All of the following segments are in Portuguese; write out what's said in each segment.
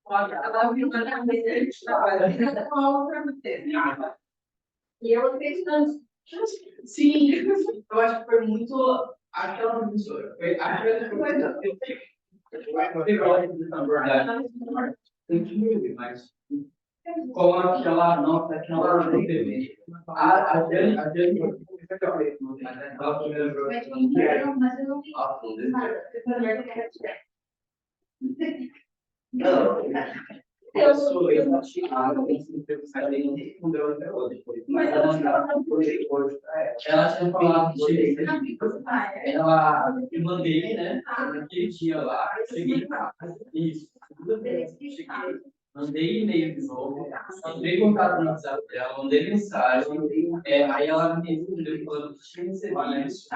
Olha, ela viu uma vez de trabalho ainda com a outra e ela fez tanto. Sim, eu acho que foi muito aquela professora. Foi aquela coisa. Tem que ver, mas com aquela nota que ela não teve. A Jane, mas aquela primeira professora. Não, eu sou eu não tinha nem respondeu até hoje. Mas ela tinha falado que ela me mandei, né? Naquele dia lá, cheguei em casa. Isso, tudo bem. Cheguei, mandei e-mail de novo, entrei em contato no WhatsApp dela, mandei mensagem. Aí ela me respondeu falando que tinha recebido,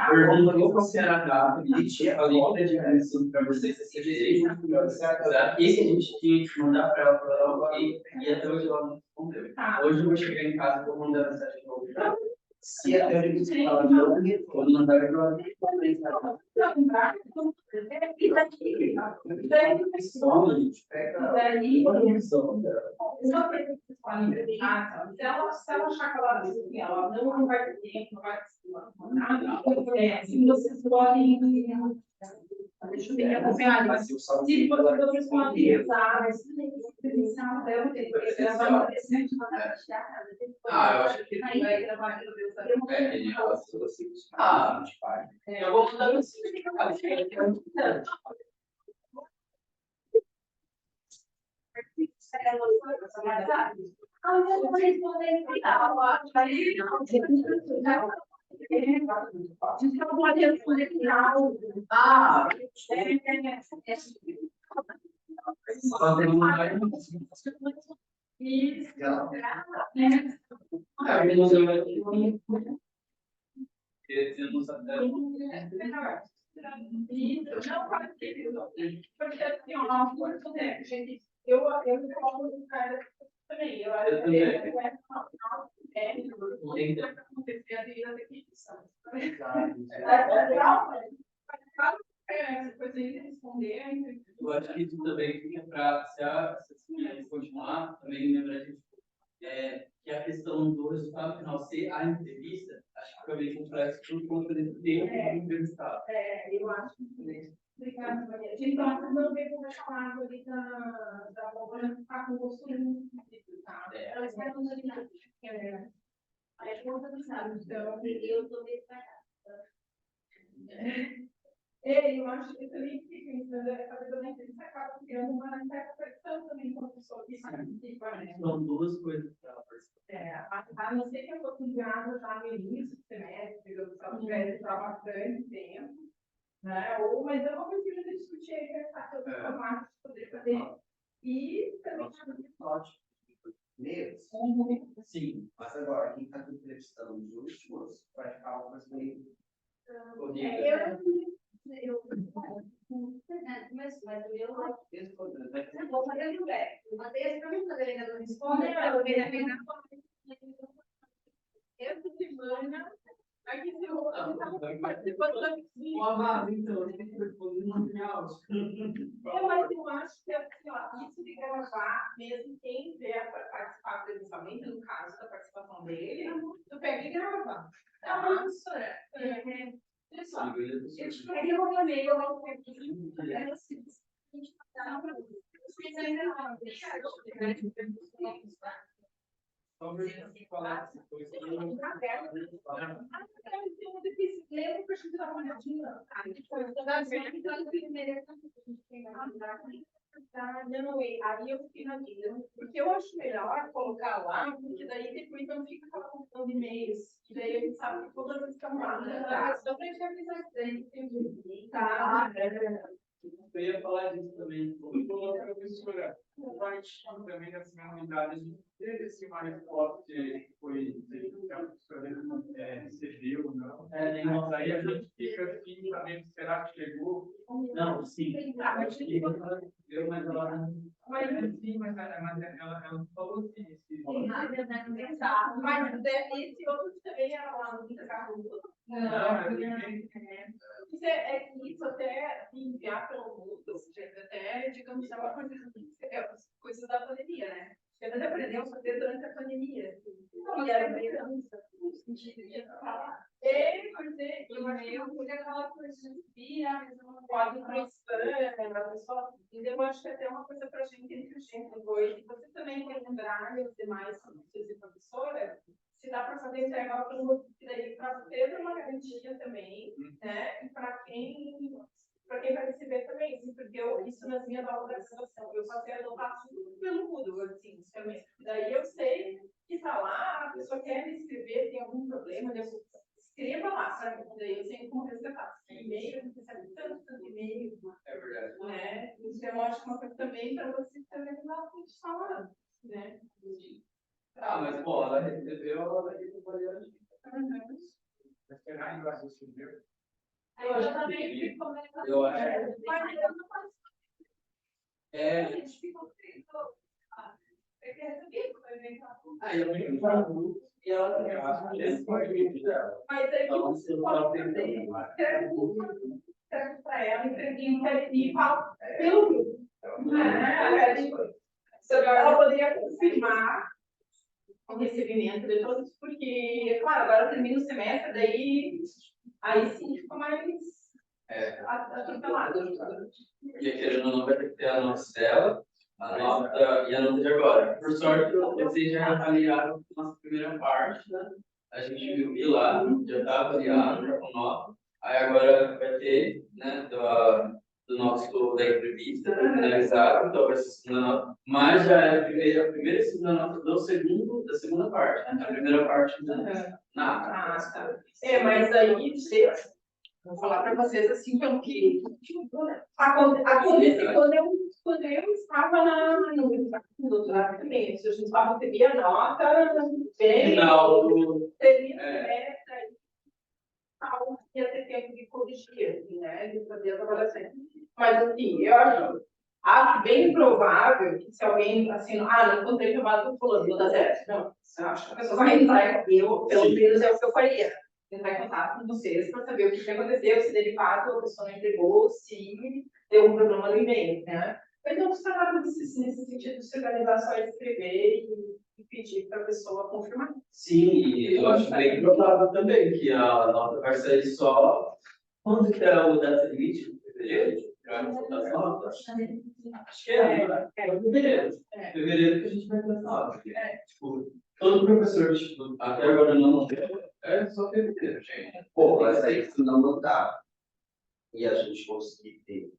perguntou qual que era a data, e falei que era de agradecido para vocês receberem. Esse a gente tinha que mandar para ela, ok? E até hoje ela não respondeu. Hoje eu vou chegar em casa e vou mandar mensagem de novo. Se até hoje você fala de novo, vou mandar para ela. Se ela achar que ela não vai ter tempo, não vai nada, se vocês podem. Deixa eu ver que acompanhar ali. Se vocês podem usar esse potencial dela, que ele gravar interessante, eu acho que ele vai gravar no meu eu vou mandar no eu coloco no cara também. Eu acho que isso também fica para se as mulheres continuar, também lembrar que a questão do resultado final ser a entrevista, acho que também complexo por conta desse tempo do entrevistado. Eu acho que obrigada, Maria. Então, não veio conversar com a árvore da Bárbara, ficar com o gosto tá? Ela está no novidade. Aí a conta do sábado, então, eu estou destacada. Eu acho que também fica pensando, a pessoa da entrevista acaba criando uma certa pressão também com a pessoa que participa, né? São duas coisas para ela participar. A não ser que eu fosse enviada já no início do semestre, se ela tivesse já bastante tempo, né? Mas eu não preciso discutir aí essa formato de poder fazer. E também ótimo. Sim, mas agora quem está entrevistando os últimos vai ficar algumas meio. Mas eu vou fazer o back. Eu mandei essa pergunta, a delegada respondeu, eu vejo a pena. Essa semana, aqui se eu participando da piscina. Então, tem que responder no material. Mas eu acho que isso de gravar, mesmo quem vier para participar presencialmente, no caso da participação dele, tu pega e grava. Isso pessoal, eu vou também, eu vou ter que aí eu fiquei na vida, porque eu acho melhor colocar lá, porque daí depois não fica aquela confusão de e-mails, que daí a gente sabe que todas estão lá, só para a gente avisar que tem tá. eu ia falar disso também. Professora, o artigo também das finalidades teve esse mais forte que foi que a professora recebeu, não? Mas aí a gente fica assim, sabendo, será que chegou? Não, sim. Eu, mas ela Sim, mas ela falou assim. Mas esse outro também era lá no Carro. Isso é que isso até enviar pelo mundo, até, digamos, é uma coisa, coisas da pandemia, né? A gente aprendeu a fazer durante a pandemia. E era bem no sentido de falar. Pois é, e meio por aquela coisa de via, pode ir para o spam, a pessoa. E eu acho que até uma coisa para a gente inteligente depois. Você também quer lembrar os demais professores e professora, se dá para fazer entregar para o que daí para ter uma garantia também, né? E para quem vai receber também, assim, porque isso nas minhas aulas da graduação, eu passei a adotar tudo pelo Moodle, assim, também. Daí eu sei que está lá, a pessoa quer me escrever, tem algum problema, escreva lá, sabe? Daí eu sei como resgatar. E-mail, você recebe tanto e-mail. É verdade. Né? Isso eu acho uma coisa também para você também não falar, né? Ah, mas, pô, ela recebeu, ela recebeu. Mas será que ela recebeu? Eu também fico comentando. Eu acho. Mas eu não faço. É. A gente fica é que recebi, Aí eu me falo e ela tem esse foi o vídeo dela. mas aí Então, você você pode pode fazer. ter Escreve para ela, entrevista e fala pelo grupo. Ela poderia confirmar o recebimento de todos, porque, claro, agora termina o semestre, daí aí sim fica mais atropelado. Porque querendo ou não, vai ter que ter a nota dela, a nota e a nota de agora. Por sorte, vocês já avaliaram a nossa primeira parte, né? A gente viu lá, já está avaliado, já com nota. Aí agora vai ter, né, do nosso da entrevista, finalizado, então vai ser a segunda nota. Mas já é a primeira e segunda nota da segunda parte, né? A primeira parte nada. Tá. Mas aí, vou falar para vocês assim, pelo que aconteceu quando eu estava no doutorado também. A gente recebia nota bem. Final Termina o semestre, ia ter tempo de corrigir, assim, né? De fazer as avaliações. Mas, assim, eu acho bem provável que se alguém, assim, não encontrei chamado do fulano, vou dar zero. Não, eu acho que a pessoa vai entrar, pelo menos é o que eu faria. Entrar em contato com vocês para saber o que aconteceu, se de fato a pessoa não entregou, se deu um problema no e-mail, né? Mas não precisa nada nesse sentido de se organizar só escrever e pedir para a pessoa confirmar. Sim, e eu acho bem provável também que a nota vai sair só quando que é o data limite? Fevereiro? Acho que é fevereiro. Fevereiro que a gente vai ter nota. Tipo, todo professor, tipo, até agora não é só fevereiro, gente. Pô, mas aí se não mudar e a gente conseguir ter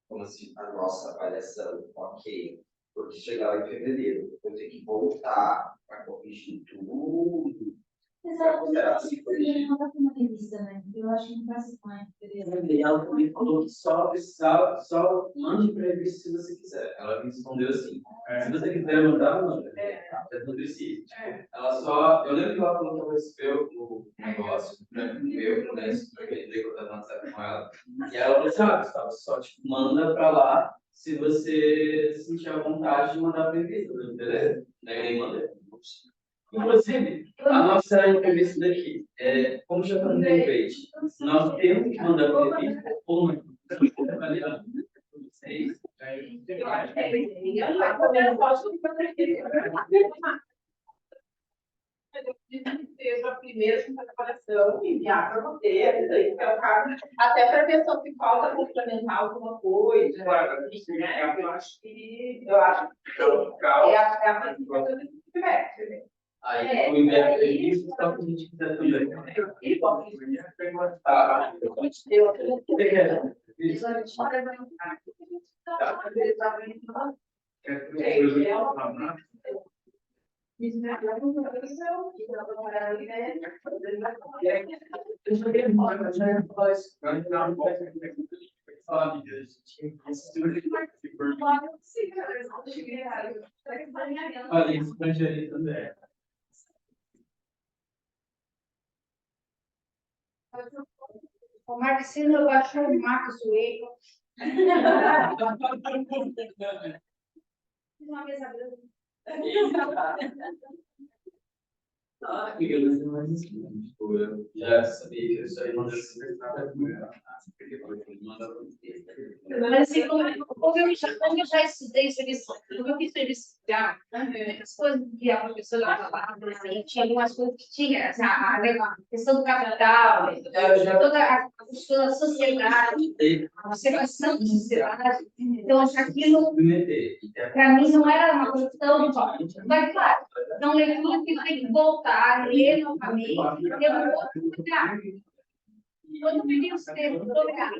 como assim, a nossa avaliação, ok, porque chegar em fevereiro, eu tenho que voltar para corrigir tudo. Exatamente, porque não está com uma revista, né? Eu acho que não está se faz. E ela também falou que só precisava, só mande para revista se você quiser. Ela me respondeu assim: se você quiser mandar, manda. É tudo isso. Tipo, ela só. Eu lembro que ela falou que ela recebeu o negócio, né? Eu, né? Porque eu entrei contato no WhatsApp com ela. E ela falou assim: Gustavo, só tipo, manda para lá se você sentir a vontade de mandar para revista, beleza? Daí eu nem mandei. Inclusive, a nossa entrevista daqui, como já está no template, nós temos que mandar para a revista ou não? Avaliando vocês. Eu acho que eu posso seja a primeira preparação, enviar para você, até para ver se falta complementar alguma coisa. Né? Eu acho que é a mais importante que tiver. Aí, o inverno é isso, só que a gente quiser também. E bom, Tá. família, a gente mistura de por falei estrangeiro também. O Marcelo baixou o Marcos Zoeiro. Uma mesa branca. Amiga, mas não é isso, né? Tipo, eu já sabia que isso aí não deve ser nada porque Mas assim, como eu já estudei serviço, como eu fiz serviço social, muitas coisas que a professora falava, assim, tinha algumas coisas que tinha, assim, a questão do capital, toda a questão da sociedade, a separação da sociedade. Então, acho que aquilo, para mim, não era uma coisa tão forte. Mas, claro, não leitura que tem que voltar, ler novamente, ter um outro lugar. Quando eu peguei os textos do olhar,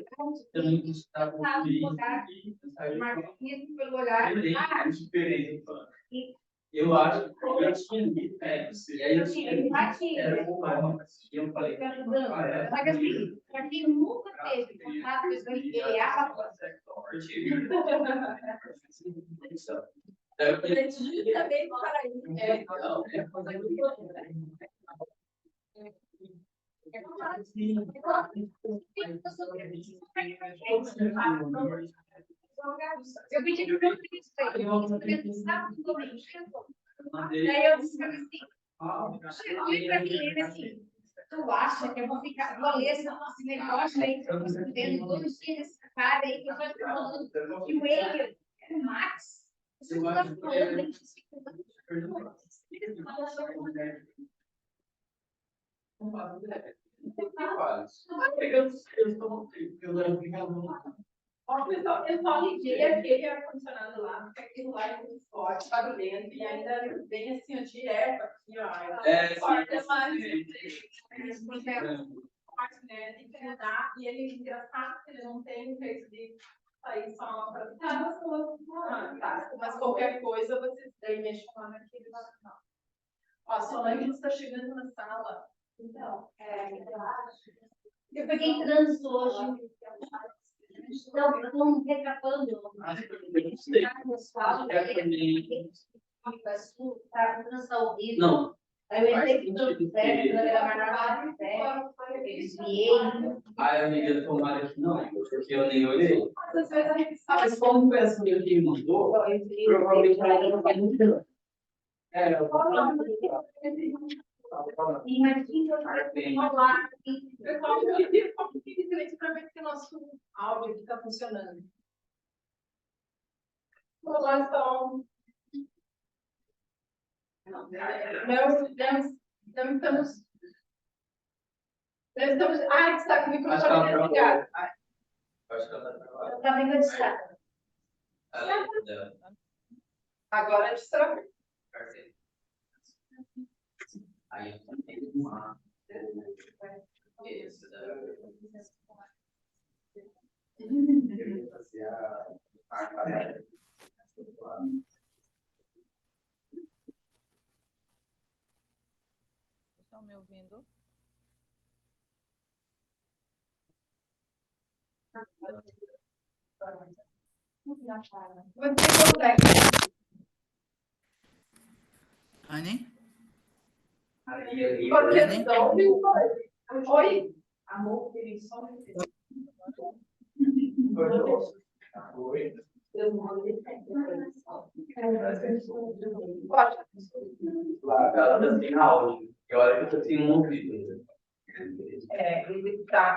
marxismo pelo olhar, eu acho que eu tinha lido, e aí eu tinha era um poema, e eu falei, para quem nunca teve contato com isso, ele é a Também para isso. Eu pedi para o daí eu disse para mim, ele assim, tu acha que eu vou ficar, vou ler esse negócio aí, que eu estou escrevendo todos os dias esse cara aí, que eu estou falando que o Hegel é o Marx, você não está falando disso. Eu só liguei aquele ar-condicionado lá, porque aquilo lá é muito forte, barulhento, e ainda vem assim, ó, direto aqui, ó. Forte, mas né, tem que mudar, e ele é engraçado que ele não tem um jeito de sair só para mas qualquer coisa, vocês daí mexam lá naquele botão. Ó, a Solange está chegando na sala. Então, eu acho. Eu peguei trânsito hoje. Estão recapando. Não. Aí eu entrei com tudo certo, era mais certo, desviei. Ai, amiga, tomara que não, porque eu nem olhei. Mas como foi essa amiga que me mandou, provavelmente ela não vai muito bem. Eu Imagina eu falar. Pessoal, eu queria ficar um pouquinho de silêncio para ver se o nosso áudio está funcionando. Olá, Sol. Não estamos. Ah, está com o microfone desligado. acho que ela tá trabalhando. Eu estava enganchada. Agora destravou. Aí eu também uma. Isso, Estão me ouvindo? Você consegue. Anne? Oi? Amor, querido, só um minuto. Oi. Ela tá sem áudio. E olha que eu tô sem um ouvido.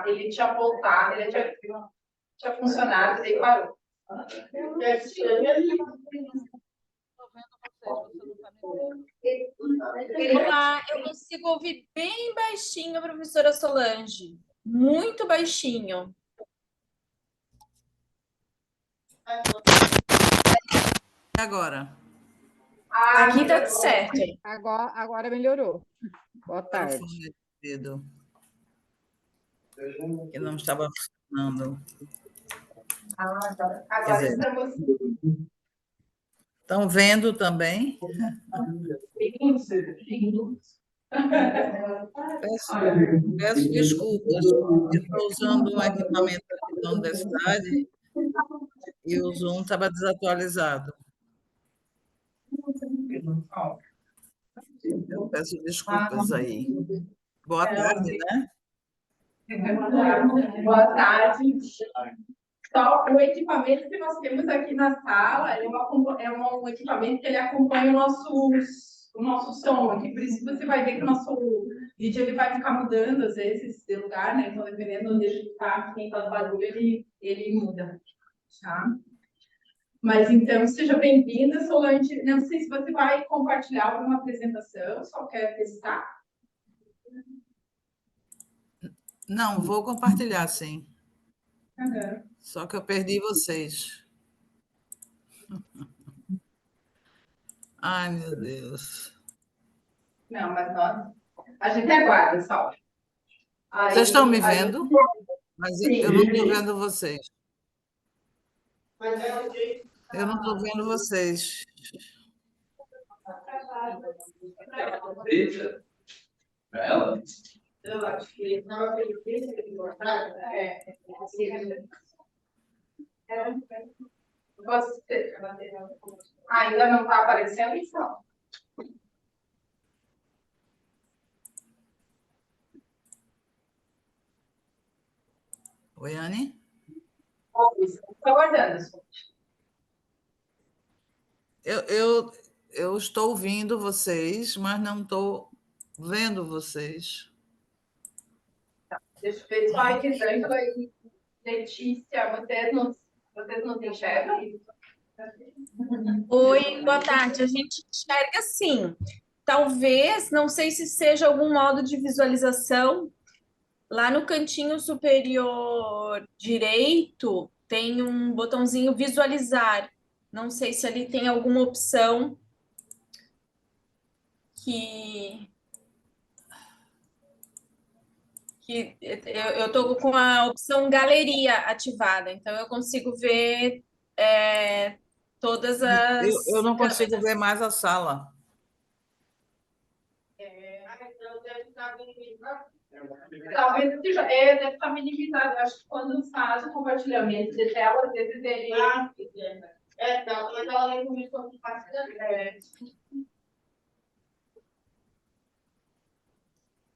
Ele tinha voltado, ele tinha funcionado, daí parou. Olá, eu consigo ouvir bem baixinho a professora Solange. Muito baixinho. E agora? Aqui tá certo. Agora melhorou. Boa tarde. Que não estava funcionando. Agora estamos. Estão vendo também? Peço desculpas. Eu estou usando um equipamento aqui da universidade e o Zoom estava desatualizado. Eu peço desculpas aí. Boa tarde, né? Boa tarde. Só o equipamento que nós temos aqui na sala um equipamento que ele acompanha o nosso som aqui. Por isso você vai ver que o nosso vídeo ele vai ficar mudando às vezes de lugar, né? Então, dependendo de onde a gente está, quem está no barulho, ele muda. Tá? Mas então, seja bem-vinda, Solange. Não sei se você vai compartilhar alguma apresentação, só quer testar. Não, vou compartilhar, sim. Uhum. Só que eu perdi vocês. Ai, meu Deus. Não, mas nós. A gente aguarda, só. Vocês estão me vendo? Mas Sim. eu não estou vendo vocês. Eu não estou vendo vocês. Deixa pra ela. Eu acho que não ainda não está aparecendo, então. Oi, Anne? Estou aguardando. Eu estou ouvindo vocês, mas não estou vendo vocês. Deixa eu ver só aqui, Ângela e Letícia, vocês não se enxergam? Oi, boa tarde. A gente enxerga sim. Talvez, não sei se seja algum modo de visualização. Lá no cantinho superior direito tem um botãozinho visualizar. Não sei se ali tem alguma opção que eu estou com a opção galeria ativada, então eu consigo ver todas as Eu não consigo câmeras. ver mais a sala. Talvez deve estar minimizado. Eu acho que quando faz o compartilhamento de tela, às vezes ele. Não, mas ela nem começou a compartilhar.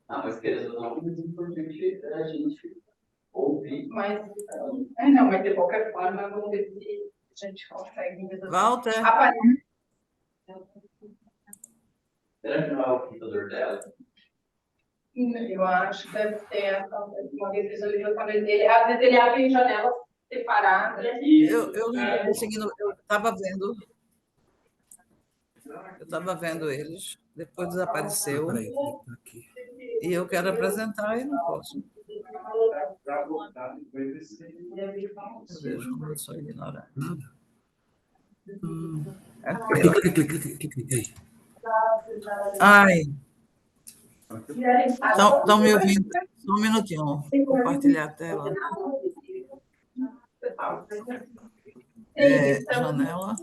Mas querendo ou não, é importante a gente ouvir. Mas, não, mas de qualquer forma, vamos ver se a gente consegue resolver. Walter? Será que não é o computador dela? Eu acho que deve ter uma visualização dele. Às vezes ele abre em janelas separadas. Eu não estou conseguindo. Eu estava vendo. Eu estava vendo eles, depois desapareceu. E eu quero apresentar e não posso. Eu vejo como eu sou ignorante. Ai. Estão me ouvindo? Só um minutinho. Vou compartilhar a tela. Janela.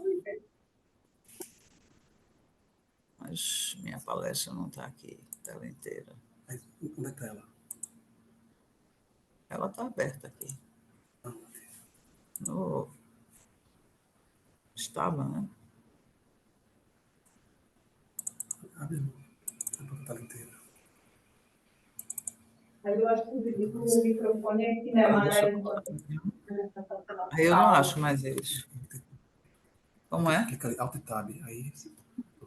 Mas minha palestra não está aqui, tela inteira. Onde é que está ela? Ela está aberta aqui. Estava, né? Abre a tela inteira. Aí eu acho que o microfone aqui, né? Aí eu não acho mais eles. Como é? Clica ali, Alt Tab, aí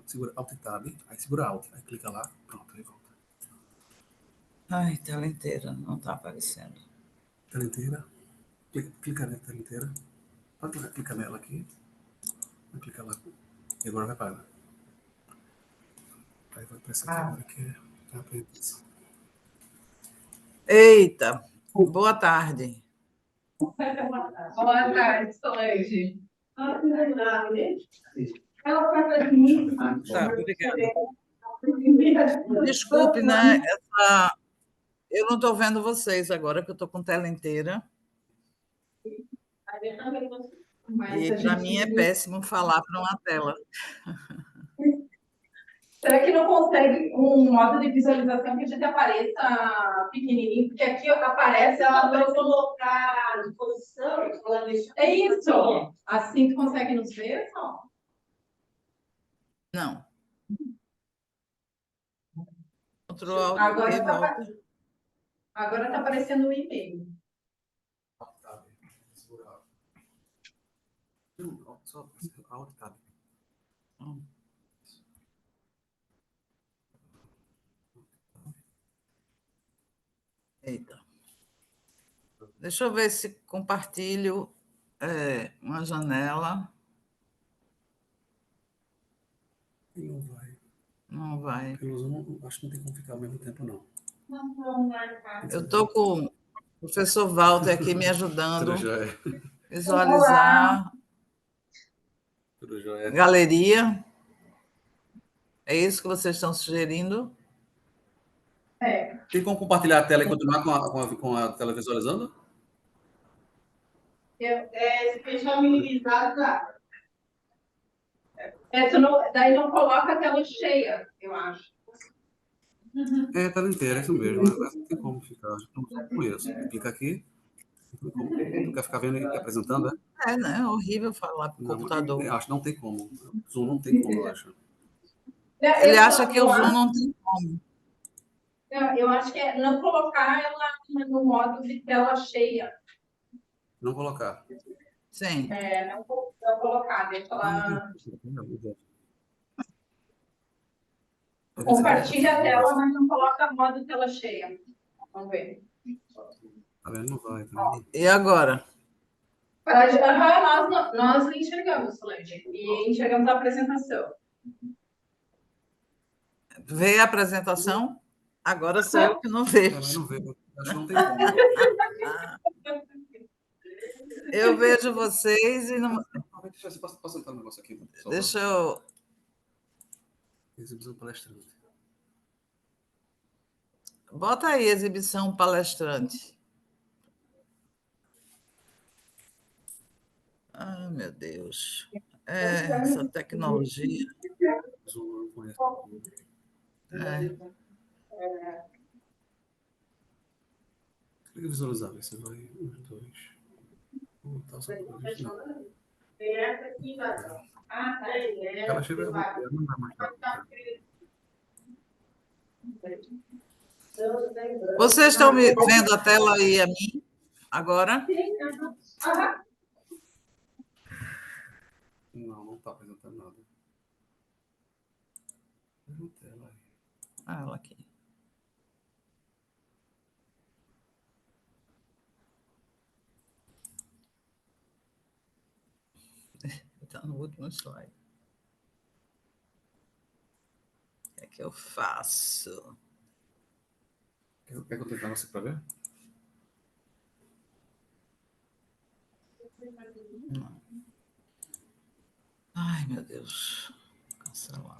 segura Alt Tab, aí segura Alt, aí clica lá, pronto, aí volta. Ai, tela inteira, não está aparecendo. Tela inteira, clica na tela inteira, pode clicar nela aqui, vai clicar lá, e agora vai para. Aí vai para essa aqui agora que é a apresentação. Eita, boa tarde. Boa tarde, Solange. Tá, obrigada. Desculpe, né? Eu não estou vendo vocês agora, que eu estou com tela inteira. E para mim é péssimo falar para uma tela. Será que não consegue um modo de visualização que a gente apareça pequenininho? Porque aqui aparece ela vai colocar a posição, ela deixa. É isso. Assim tu consegue nos ver, só? Não. Ctrl Alt Agora e está volta. aparecendo o e-mail. Tab. Segurar. Só Alt Tab. Eita. Deixa eu ver se compartilho uma janela. E não vai. Não vai. Pelo Zoom, acho que não tem como ficar ao mesmo tempo, não. Eu estou com o professor Walter aqui me ajudando Tudo jóia. a visualizar Tudo jóia. galeria. É isso que vocês estão sugerindo? É. Tem como compartilhar a tela e continuar com a tela visualizando? Se deixar minimizado, dá. Daí não coloca a tela cheia, eu acho. É, a tela inteira, é isso mesmo. Não tem como ficar. Não conheço. Clica aqui. Tu quer ficar vendo e apresentando, né? É, né? É horrível falar para o computador. Acho que não tem como. Zoom não tem como, eu acho. Ele acha que o Zoom não tem como. Eu acho que é não colocar ela no modo de tela cheia. Não colocar. Sim. Não colocar, deixa ela. Compartilha a tela, mas não coloca modo tela cheia. Vamos ver. Tá vendo? Não vai. Tá? E agora? Nós enxergamos, Solange, e enxergamos a apresentação. Veio a apresentação? Agora sou eu que não vejo. Mas não vejo. Acho que não tem como. Eu vejo vocês e não. Posso entrar no negócio aqui? Deixa eu. Exibição palestrante. Bota aí, exibição palestrante. Ah, meu Deus. Essa tecnologia. Zoom, não conheço. Clica visualizar, ver se vai. 1, 2. Tá só ela chega. Não dá mais. Vocês estão me vendo a tela aí a mim agora? Não está apresentando nada. Tela aí. Ela aqui. Está no último slide. O que é que eu faço? Quer que eu tentar você para ver? Não. Ai, meu Deus. Cancelar.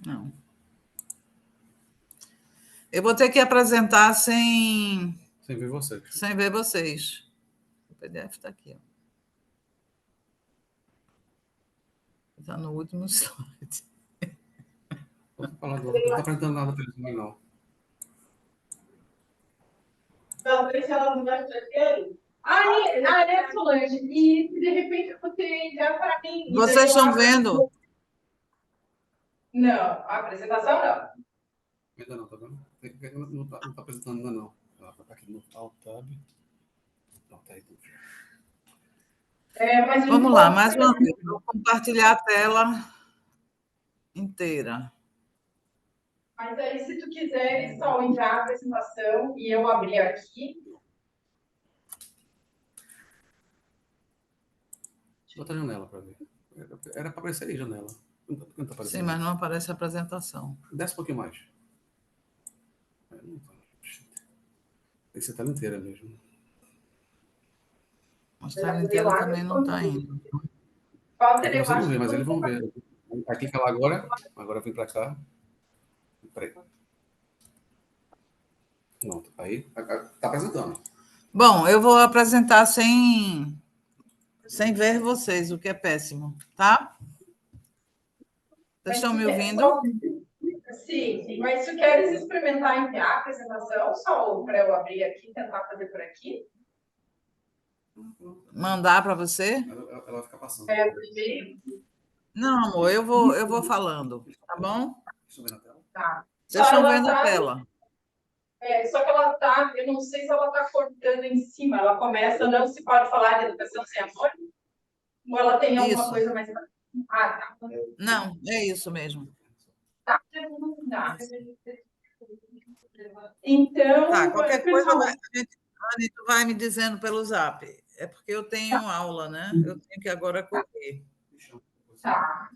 Não. Eu vou ter que apresentar sem ver vocês. Sem ver vocês. O PDF está aqui. Está no último slide. Não está apresentando nada pelo Zoom, não. Talvez ela não vai ter. É, Solange. E se de repente você enviar para mim. Vocês estão vendo? Não, a apresentação não. Ainda não, tá vendo? Não está apresentando ainda não. Ela está aqui no Alt Tab. Não, tá aí. Vamos lá, mais uma vez. Vou compartilhar a tela inteira. Mas aí, se tu quiser só enviar a apresentação e eu abrir aqui. Bota a janela para ver. Era para aparecer aí, janela. Não tá aparecendo. Sim, mas não aparece a apresentação. Desce um pouquinho mais. Não tá. Tem que ser a tela inteira mesmo. Mas a tela inteira também não está indo. Você não vê, mas eles vão ver. Aí clica lá agora. Agora vem para cá. Peraí. Pronto. Aí, tá apresentando. Bom, eu vou apresentar sem ver vocês, o que é péssimo, tá? Vocês estão me ouvindo? Sim, mas se queres experimentar enviar a apresentação, só para eu abrir aqui, tentar fazer por aqui. Mandar para você? Ela vai ficar passando. Primeiro. Não, amor, eu vou falando, tá bom? Deixa eu ver na tela. Tá. Vocês estão vendo a tela. Só que ela tá, eu não sei se ela tá cortando em cima, ela começa, não se pode falar de educação sem amor? Ou ela tem alguma Isso. coisa mais... Ah, tá. Não, é isso mesmo. Tá. Então, Tá, qualquer coisa, pessoal, Anny, tu vai me dizendo pelo Zap. É porque eu tenho aula, né? Eu tenho que agora correr. tá.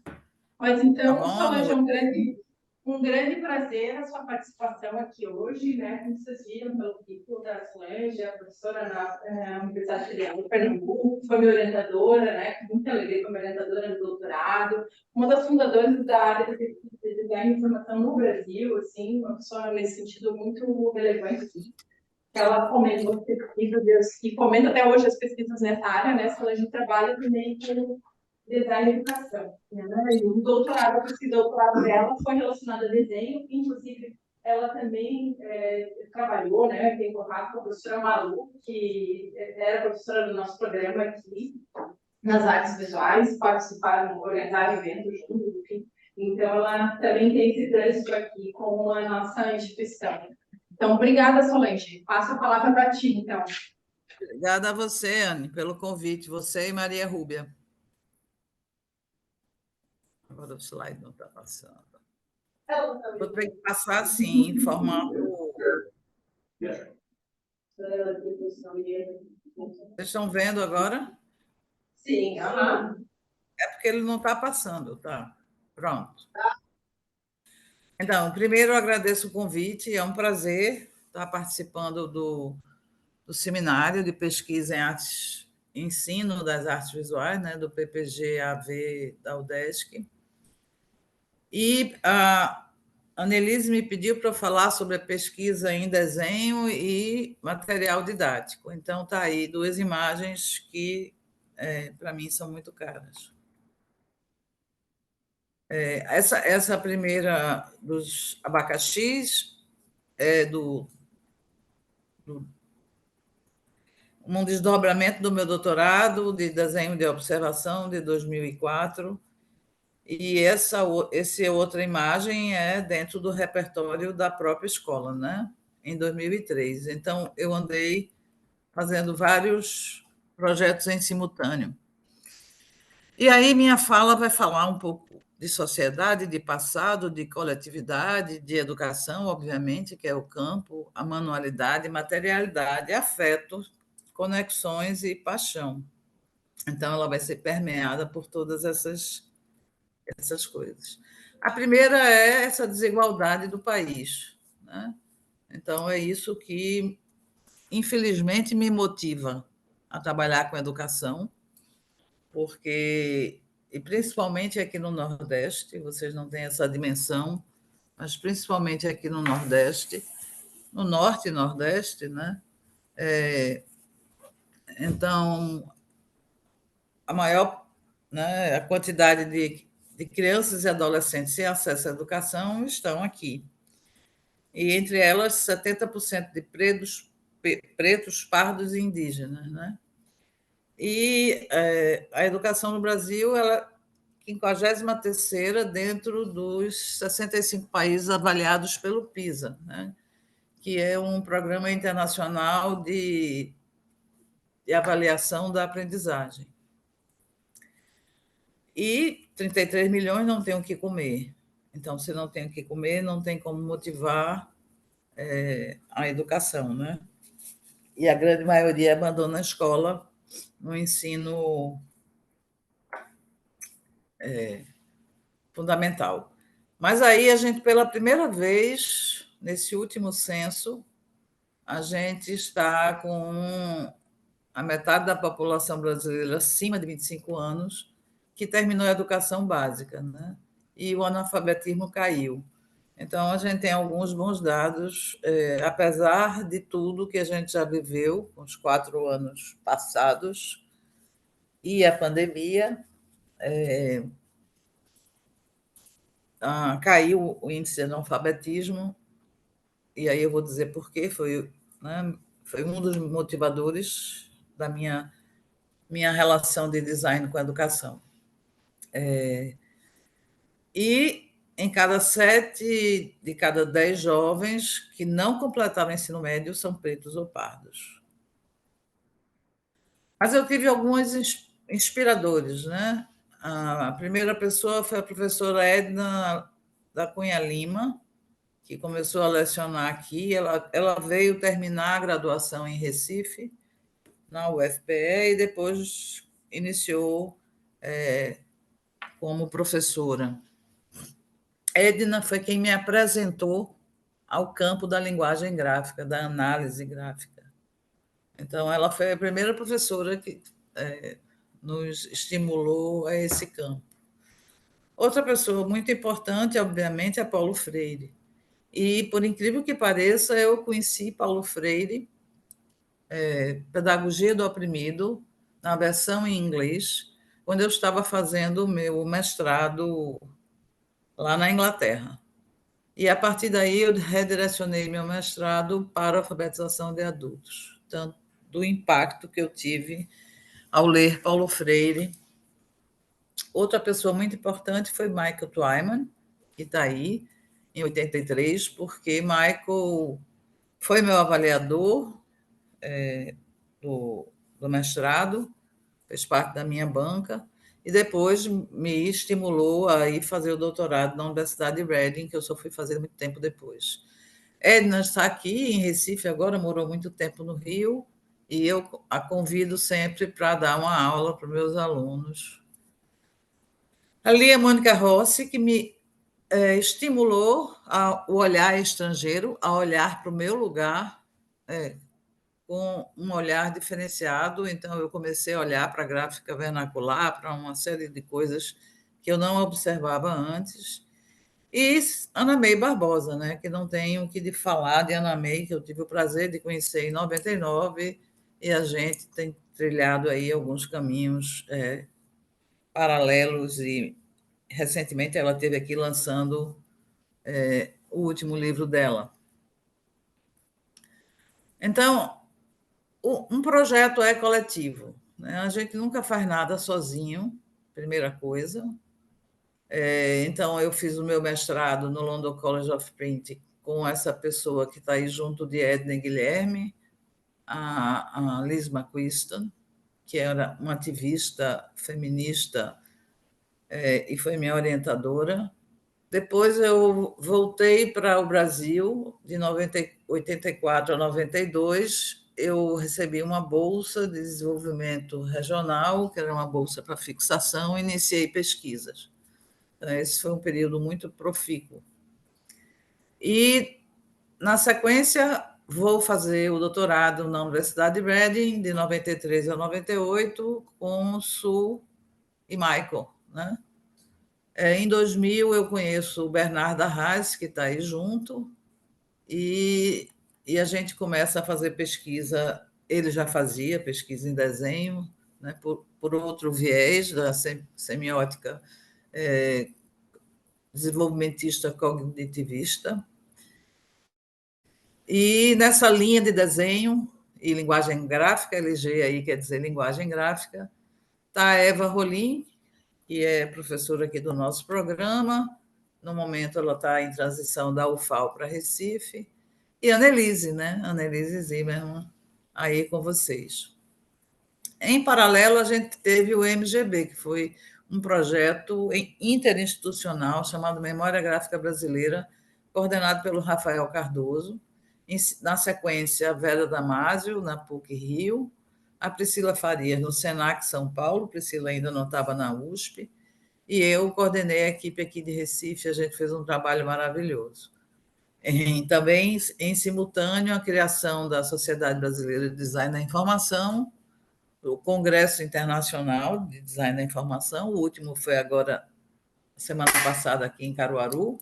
Mas então, Tá bom, Solange, amor? um grande prazer a sua participação aqui hoje, né? Como vocês viram pelo currículo da Solange, a professora na Universidade Federal de Pernambuco, foi minha orientadora, né? Com muita alegria, foi minha orientadora no doutorado, uma das fundadoras da área de design e informação no Brasil, assim, uma pessoa nesse sentido muito relevante. Ela fomenta as pesquisas e fomenta até hoje as pesquisas nessa área, né? Solange trabalha também com design e educação, né? E o doutorado, a pesquisa de doutorado dela foi relacionada a desenho, inclusive ela também trabalhou, né, tem contato com a professora Malu, que era professora do nosso programa aqui, nas artes visuais, participaram, organizaram eventos juntos, enfim. Então, ela também tem esse trânsito aqui com a nossa instituição. Então, obrigada, Solange. Passo a palavra para ti, então. Obrigada a você, Anne, pelo convite. Você e Maria Rúbia. Agora o slide não está passando. Vou ter que passar assim, em formato. Vocês estão vendo agora? Sim, aham. É porque ele não está passando, tá? Pronto. Então, primeiro eu agradeço o convite, é um prazer estar participando do seminário de pesquisa em artes, ensino das artes visuais, né, do PPG-AV da UDESC. E a Annelise me pediu para eu falar sobre a pesquisa em desenho e material didático. Então, está aí duas imagens que, para mim, são muito caras. Essa primeira dos abacaxis é um desdobramento do meu doutorado de desenho de observação de 2004, e essa outra imagem é dentro do repertório da própria escola, né? Em 2003. Então, eu andei fazendo vários projetos em simultâneo. E aí minha fala vai falar um pouco de sociedade, de passado, de coletividade, de educação, obviamente, que é o campo, a manualidade, materialidade, afeto, conexões e paixão. Então, ela vai ser permeada por todas essas coisas. A primeira é essa desigualdade do país, né? Então, é isso que, infelizmente, me motiva a trabalhar com educação, porque, e principalmente aqui no Nordeste, vocês não têm essa dimensão, mas principalmente aqui no Nordeste, no Norte e Nordeste, né? Então, a maior, né, a quantidade de crianças e adolescentes sem acesso à educação estão aqui. E, entre elas, 70% de pretos, pardos e indígenas, né? E a educação no Brasil, ela é 53ª dentro dos 65 países avaliados pelo PISA, né? Que é um programa internacional de avaliação da aprendizagem. E 33 milhões não têm o que comer. Então, se não tem o que comer, não tem como motivar a educação, né? E a grande maioria abandona a escola no ensino fundamental. Mas aí a gente, pela primeira vez, nesse último censo, a gente está com a metade da população brasileira acima de 25 anos que terminou a educação básica, né? E o analfabetismo caiu. Então, a gente tem alguns bons dados, apesar de tudo que a gente já viveu, com os 4 anos passados e a pandemia, caiu o índice de analfabetismo, e aí eu vou dizer por quê, né, foi um dos motivadores da minha relação de design com a educação. E em cada 7 de cada 10 jovens que não completaram o ensino médio são pretos ou pardos. Mas eu tive alguns inspiradores, né? A primeira pessoa foi a professora Edna da Cunha Lima, que começou a lecionar aqui. Ela veio terminar a graduação em Recife, na UFPE, e depois iniciou como professora. Edna foi quem me apresentou ao campo da linguagem gráfica, da análise gráfica. Então, ela foi a primeira professora que nos estimulou a esse campo. Outra pessoa muito importante, obviamente, é Paulo Freire. E, por incrível que pareça, eu conheci Paulo Freire, Pedagogia do Oprimido, na versão em inglês, quando eu estava fazendo o meu mestrado lá na Inglaterra. E, a partir daí, eu redirecionei meu mestrado para a alfabetização de adultos, tanto do impacto que eu tive ao ler Paulo Freire. Outra pessoa muito importante foi Michael Twyman, que está aí, em 83, porque Michael foi meu avaliador do mestrado, fez parte da minha banca, e depois me estimulou a ir fazer o doutorado na Universidade de Reading, que eu só fui fazer muito tempo depois. Edna está aqui em Recife agora, morou muito tempo no Rio, e eu a convido sempre para dar uma aula para os meus alunos. Ali a Mônica Rossi, que me estimulou o olhar estrangeiro, a olhar para o meu lugar com um olhar diferenciado. Então, eu comecei a olhar para a gráfica vernacular, para uma série de coisas que eu não observava antes. E Ana May Barbosa, né, que não tenho que de falar de Ana May, que eu tive o prazer de conhecer em 99, e a gente tem trilhado aí alguns caminhos paralelos, e recentemente ela esteve aqui lançando o último livro dela. Então, um projeto é coletivo, né? A gente nunca faz nada sozinho, primeira coisa. Então, eu fiz o meu mestrado no London College of Print com essa pessoa que está aí junto de Edna e Guilherme, a Liz McQuiston, que era uma ativista feminista e foi minha orientadora. Depois eu voltei para o Brasil, de 84 a 92, eu recebi uma bolsa de desenvolvimento regional, que era uma bolsa para fixação, e iniciei pesquisas. Então, esse foi um período muito profícuo. E, na sequência, vou fazer o doutorado na Universidade de Reading, de 93 a 98, com Su e Michael, né? Em 2000, eu conheço o Bernardo Arraes, que está aí junto, e a gente começa a fazer pesquisa. Ele já fazia pesquisa em desenho, né, por outro viés da semiótica desenvolvimentista cognitivista. E nessa linha de desenho e linguagem gráfica, LG aí quer dizer linguagem gráfica, está a Eva Rolim, que é professora aqui do nosso programa. No momento, ela está em transição da UFAL para Recife. E a Annelise, né? Annelise Zimmermann, aí com vocês. Em paralelo, a gente teve o MGB, que foi um projeto interinstitucional chamado Memória Gráfica Brasileira, coordenado pelo Rafael Cardoso. Na sequência, a Vera Damasio, na PUC Rio, a Priscila Farias, no Senac São Paulo. Priscila ainda não estava na USP. E eu coordenei a equipe aqui de Recife. A gente fez um trabalho maravilhoso. Também, em simultâneo, a criação da Sociedade Brasileira de Design da Informação, o Congresso Internacional de Design da Informação, o último foi agora, semana passada, aqui em Caruaru,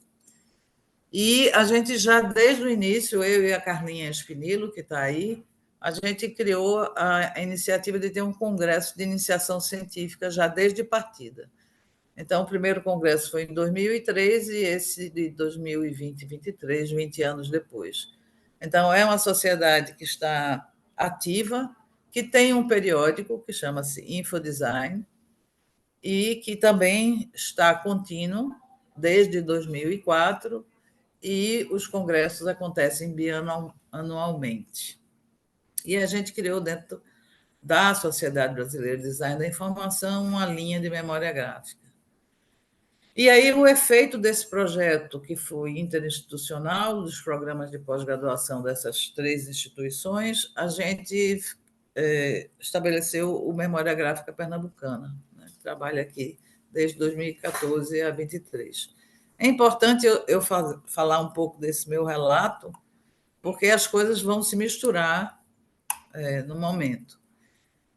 E a gente já, desde o início, eu e a Carlinha Espinilo, que está aí, a gente criou a iniciativa de ter um congresso de iniciação científica já desde partida. Então, o primeiro congresso foi em 2003 e esse de 2020 e 2023, 20 anos depois. Então, é uma sociedade que está ativa, que tem um periódico que chama-se Infodesign e que também está contínuo desde 2004 e os congressos acontecem bianualmente. E a gente criou dentro da Sociedade Brasileira de Design da Informação uma linha de memória gráfica. E aí o efeito desse projeto, que foi interinstitucional, dos programas de pós-graduação dessas 3 instituições, a gente estabeleceu o Memória Gráfica Pernambucana, né, que trabalha aqui desde 2014 a 23. É importante eu falar um pouco desse meu relato, porque as coisas vão se misturar no momento.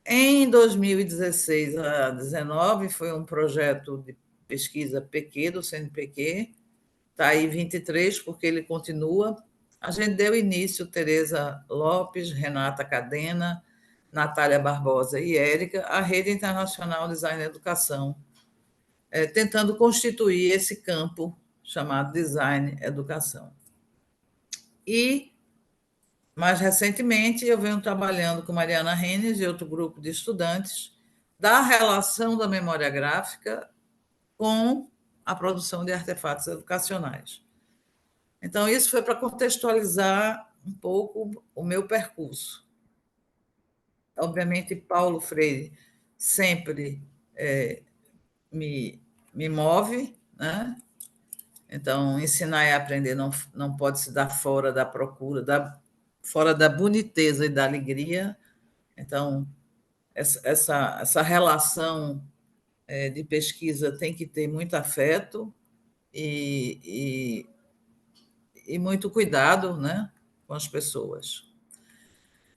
Em 2016 a 2019, foi um projeto de pesquisa PQ, do CNPq, está aí 23, porque ele continua. A gente deu início, Tereza Lopes, Renata Cadena, Natália Barbosa e Érica, à Rede Internacional Design e Educação, tentando constituir esse campo chamado Design e Educação. E, mais recentemente, eu venho trabalhando com Mariana Renes e outro grupo de estudantes da relação da memória gráfica com a produção de artefatos educacionais. Então, isso foi para contextualizar um pouco o meu percurso. Obviamente, Paulo Freire sempre me move, né? Então, ensinar e aprender não pode se dar fora da procura, fora da boniteza e da alegria. Então, essa relação de pesquisa tem que ter muito afeto e muito cuidado, né, com as pessoas.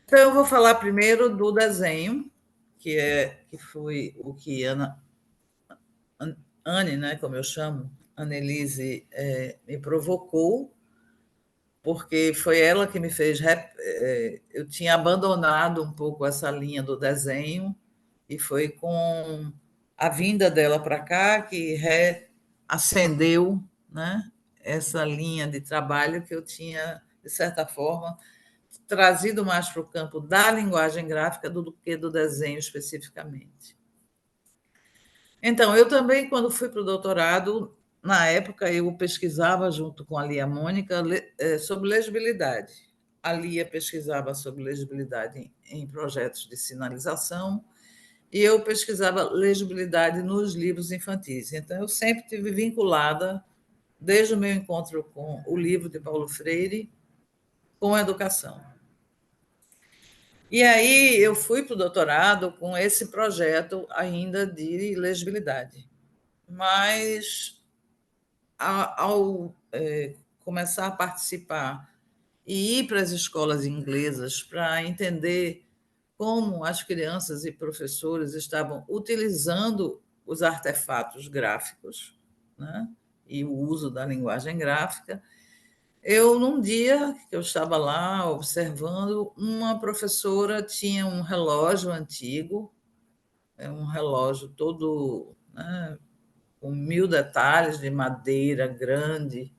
Então, eu vou falar primeiro do desenho, que foi o que Anne, né, como eu chamo, Annelise, me provocou, porque foi ela que me fez. Eu tinha abandonado um pouco essa linha do desenho, e foi com a vinda dela para cá que reacendeu, né, essa linha de trabalho que eu tinha, de certa forma, trazido mais para o campo da linguagem gráfica do que do desenho especificamente. Então, eu também, quando fui para o doutorado, na época, eu pesquisava junto com a Lia Mônica sobre legibilidade. A Lia pesquisava sobre legibilidade em projetos de sinalização e eu pesquisava legibilidade nos livros infantis. Então, eu sempre estive vinculada, desde o meu encontro com o livro de Paulo Freire, com a educação. E aí eu fui para o doutorado com esse projeto ainda de legibilidade. Mas, ao começar a participar e ir para as escolas inglesas para entender como as crianças e professores estavam utilizando os artefatos gráficos, né, e o uso da linguagem gráfica, num dia que eu estava lá observando, uma professora tinha um relógio antigo, um relógio todo, né, com 1000 detalhes, de madeira grande,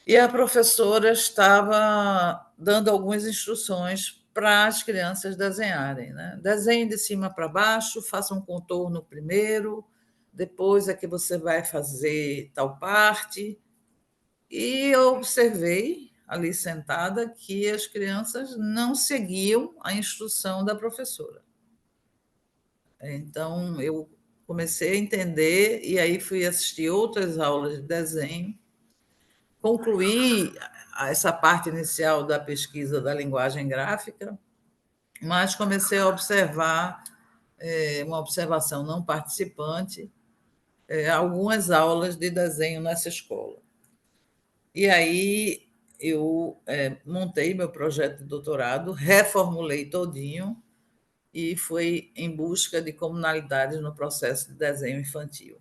e a professora estava dando algumas instruções para as crianças desenharem, né? Desenhe de cima para baixo, faça um contorno primeiro, depois é que você vai fazer tal parte. E eu observei, ali sentada, que as crianças não seguiam a instrução da professora. Então, eu comecei a entender, e aí fui assistir outras aulas de desenho, concluí essa parte inicial da pesquisa da linguagem gráfica, mas comecei a observar, uma observação não participante, algumas aulas de desenho nessa escola. E aí eu montei meu projeto de doutorado, reformulei todinho e fui em busca de comunalidades no processo de desenho infantil.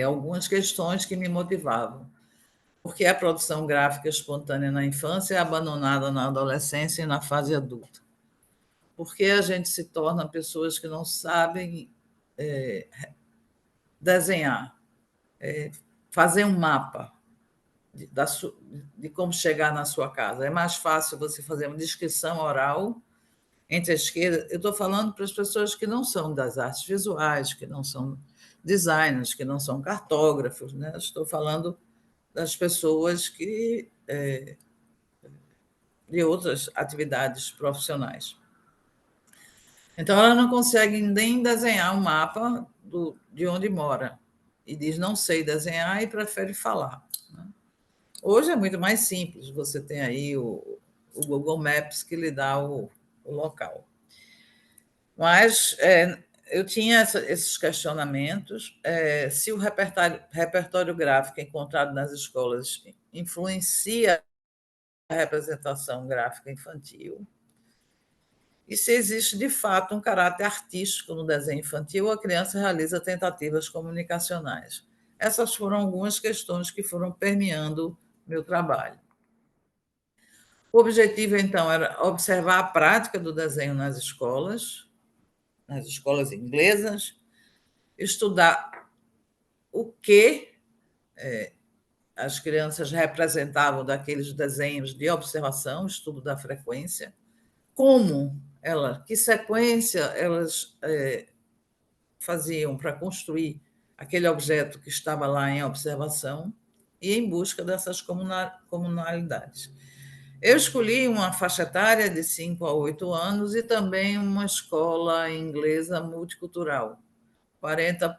algumas questões que me motivavam. Por que a produção gráfica espontânea na infância é abandonada na adolescência e na fase adulta? Por que a gente se torna pessoas que não sabem desenhar, fazer um mapa de como chegar na sua casa? É mais fácil você fazer uma descrição oral entre a esquerda. Eu estou falando para as pessoas que não são das artes visuais, que não são designers, que não são cartógrafos, né? Estou falando das pessoas que de outras atividades profissionais. Então, ela não consegue nem desenhar um mapa de onde mora. E diz, não sei desenhar, e prefere falar. Né? Hoje é muito mais simples. Você tem aí o Google Maps que lhe dá o local. Mas eu tinha esses questionamentos. Se o repertório gráfico encontrado nas escolas influencia a representação gráfica infantil, e se existe, de fato, um caráter artístico no desenho infantil, a criança realiza tentativas comunicacionais. Essas foram algumas questões que foram permeando meu trabalho. O objetivo, então, era observar a prática do desenho nas escolas inglesas, estudar o que as crianças representavam daqueles desenhos de observação, estudo da frequência, que sequência elas faziam para construir aquele objeto que estava lá em observação e em busca dessas comunalidades. Eu escolhi uma faixa etária de 5 a 8 anos e também uma escola inglesa multicultural. 40%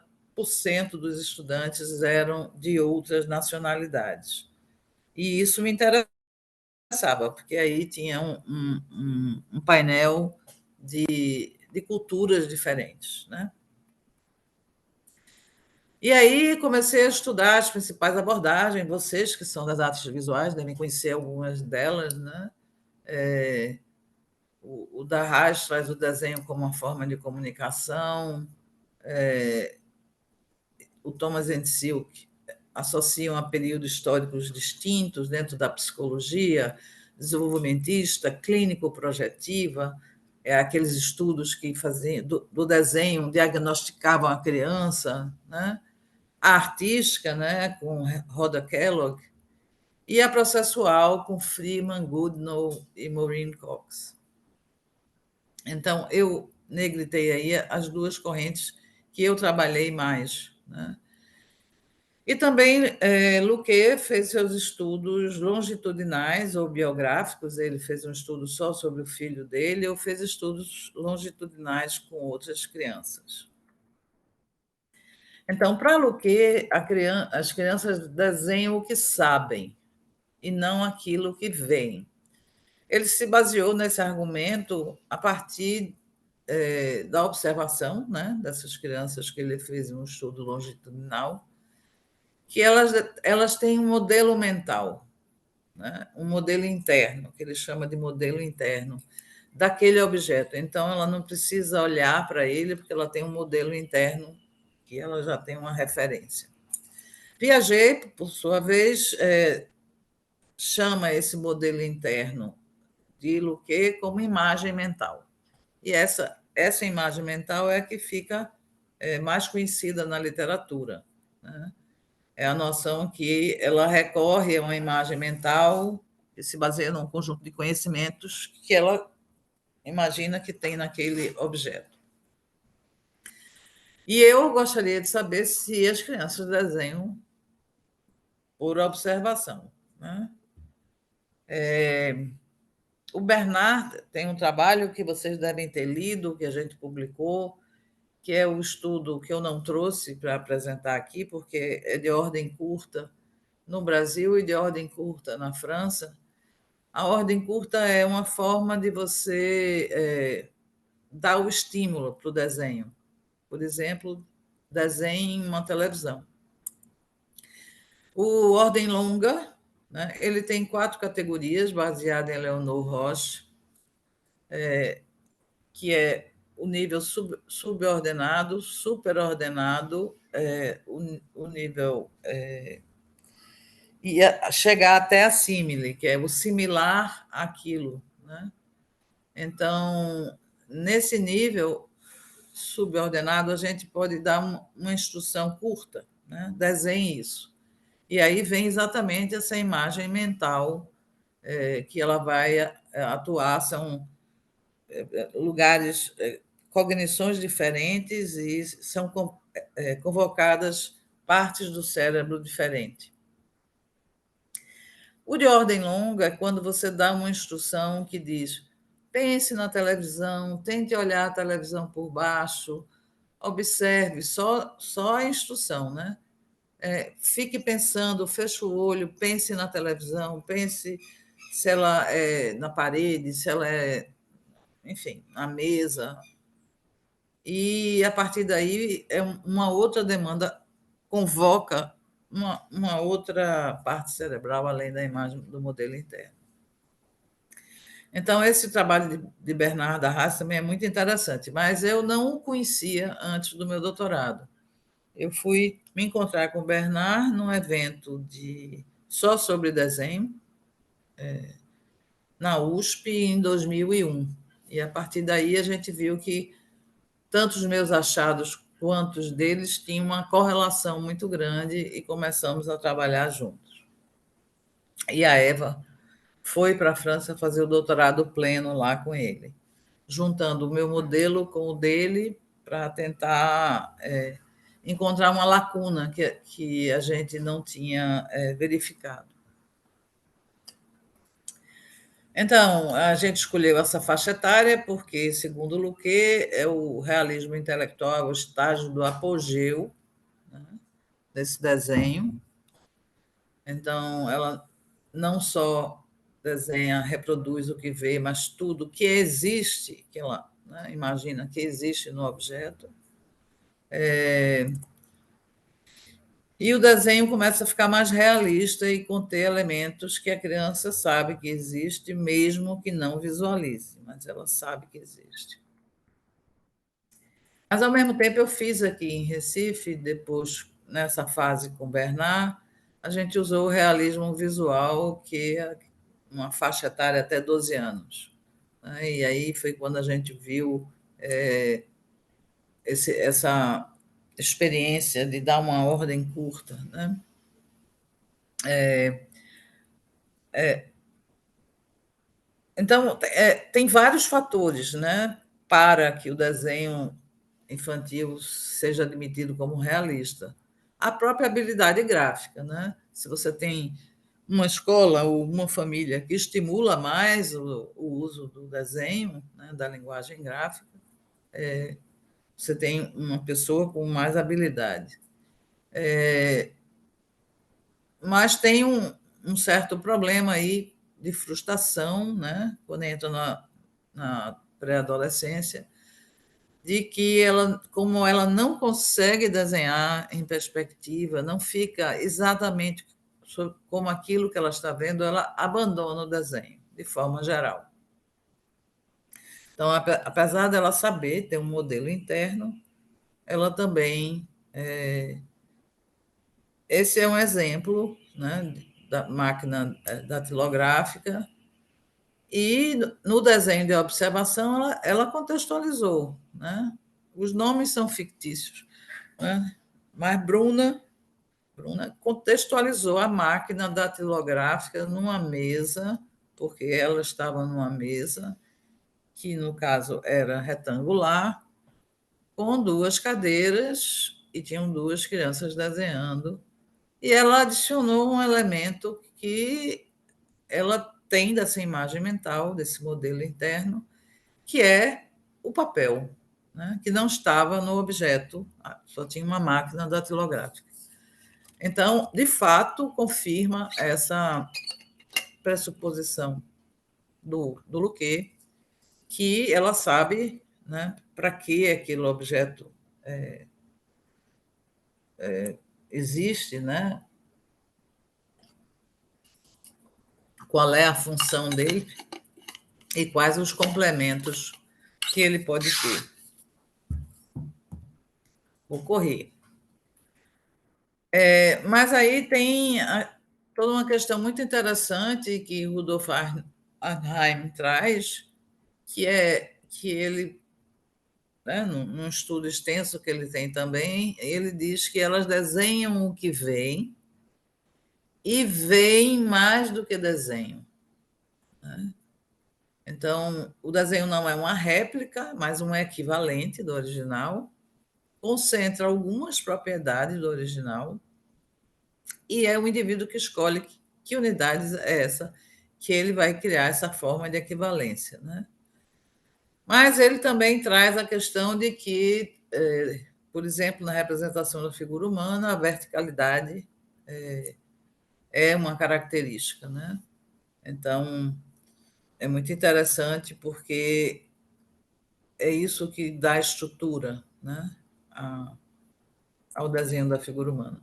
dos estudantes eram de outras nacionalidades. E isso me interessava, porque aí tinha um painel de culturas diferentes, né? E aí comecei a estudar as principais abordagens. Vocês que são das artes visuais devem conhecer algumas delas, né? O Darras traz o desenho como uma forma de comunicação. O Thomas and Silk associam a períodos históricos distintos dentro da psicologia desenvolvimentista, clínico-projetiva, aqueles estudos que faziam do desenho, diagnosticavam a criança, né? A artística, né, com Rhoda Kellogg, e a processual com Freeman, Goodnow e Maureen Cox. Então, eu negritei aí as duas correntes que eu trabalhei mais, né? E também Luque fez seus estudos longitudinais ou biográficos. Ele fez um estudo só sobre o filho dele, ou fez estudos longitudinais com outras crianças. Então, para Luque, as crianças desenham o que sabem e não aquilo que veem. Ele se baseou nesse argumento a partir da observação, né, dessas crianças que ele fez um estudo longitudinal, que elas têm um modelo mental, né, um modelo interno, que ele chama de modelo interno, daquele objeto. Então, ela não precisa olhar para ele, porque ela tem um modelo interno que ela já tem uma referência. Piaget, por sua vez, chama esse modelo interno de Luque como imagem mental. E essa imagem mental é a que fica mais conhecida na literatura, né? É a noção que ela recorre a uma imagem mental que se baseia num conjunto de conhecimentos que ela imagina que tem naquele objeto. E eu gostaria de saber se as crianças desenham por observação, né? O Bernard tem um trabalho que vocês devem ter lido, que a gente publicou, que é o estudo que eu não trouxe para apresentar aqui, porque é de ordem curta no Brasil e de ordem curta na França. A ordem curta é uma forma de você dar o estímulo para o desenho. Por exemplo, desenhe uma televisão. O ordem longa, né, ele tem 4 categorias, baseado em Leonor Roche, que é o nível subordenado, superordenado o nível ia chegar até a símile, que é o similar àquilo, né? Então, nesse nível subordenado, a gente pode dar uma instrução curta, né? Desenhe isso. E aí vem exatamente essa imagem mental que ela vai atuar, são lugares, cognições diferentes e são convocadas partes do cérebro diferentes. O de ordem longa é quando você dá uma instrução que diz: pense na televisão, tente olhar a televisão por baixo, observe, só a instrução, né? Fique pensando, feche o olho, pense na televisão, pense se ela é na parede, se ela é, enfim, na mesa. E, a partir daí, uma outra demanda convoca uma outra parte cerebral, além da imagem do modelo interno. Então, esse trabalho de Bernard Arras também é muito interessante, mas eu não o conhecia antes do meu doutorado. Eu fui me encontrar com o Bernard num evento só sobre desenho, na USP, em 2001. E, a partir daí, a gente viu que tanto os meus achados quanto os deles tinham uma correlação muito grande e começamos a trabalhar juntos. E a Eva foi para a França fazer o doutorado pleno lá com ele, juntando o meu modelo com o dele para tentar encontrar uma lacuna que a gente não tinha verificado. Então, a gente escolheu essa faixa etária porque, segundo Luquet, é o realismo intelectual, o estágio do apogeu, né, desse desenho. Então, ela não só desenha, reproduz o que vê, mas tudo que existe, que ela, né, imagina que existe no objeto. E o desenho começa a ficar mais realista e conter elementos que a criança sabe que existe, mesmo que não visualize, mas ela sabe que existe. Mas, ao mesmo tempo, eu fiz aqui em Recife, depois, nessa fase com Bernard, a gente usou o realismo visual, que é uma faixa etária até 12 anos. E aí foi quando a gente viu essa experiência de dar uma ordem curta, né? Então, tem vários fatores, né, para que o desenho infantil seja admitido como realista. A própria habilidade gráfica, né? Se você tem uma escola ou uma família que estimula mais o uso do desenho, né, da linguagem gráfica, você tem uma pessoa com mais habilidade. Mas tem um certo problema aí de frustração, né, quando entra na pré-adolescência, de que como ela não consegue desenhar em perspectiva, não fica exatamente como aquilo que ela está vendo, ela abandona o desenho, de forma geral. Então, apesar dela saber ter um modelo interno, ela também... Esse é um exemplo, né, da máquina datilográfica, e no desenho de observação ela contextualizou, né? Os nomes são fictícios, né? Mas Bruna contextualizou a máquina datilográfica numa mesa, porque ela estava numa mesa que, no caso, era retangular, com 2 cadeiras e tinham 2 crianças desenhando, e ela adicionou um elemento que ela tem dessa imagem mental, desse modelo interno, que é o papel, né? Que não estava no objeto, só tinha uma máquina datilográfica. Então, de fato, confirma essa pressuposição do Luquet, que ela sabe, né, para que aquele objeto existe, né? Qual é a função dele e quais os complementos que ele pode ter. Vou correr. Mas aí tem toda uma questão muito interessante que Rudolf Arnheim traz, que é que ele, né, num estudo extenso que ele tem também, ele diz que elas desenham o que veem e veem mais do que desenham. Né? Então, o desenho não é uma réplica, mas um equivalente do original, concentra algumas propriedades do original e é o indivíduo que escolhe que unidade é essa que ele vai criar essa forma de equivalência. Né? Mas ele também traz a questão de que, por exemplo, na representação da figura humana, a verticalidade é uma característica. Né? Então, é muito interessante porque é isso que dá estrutura, né, ao desenho da figura humana.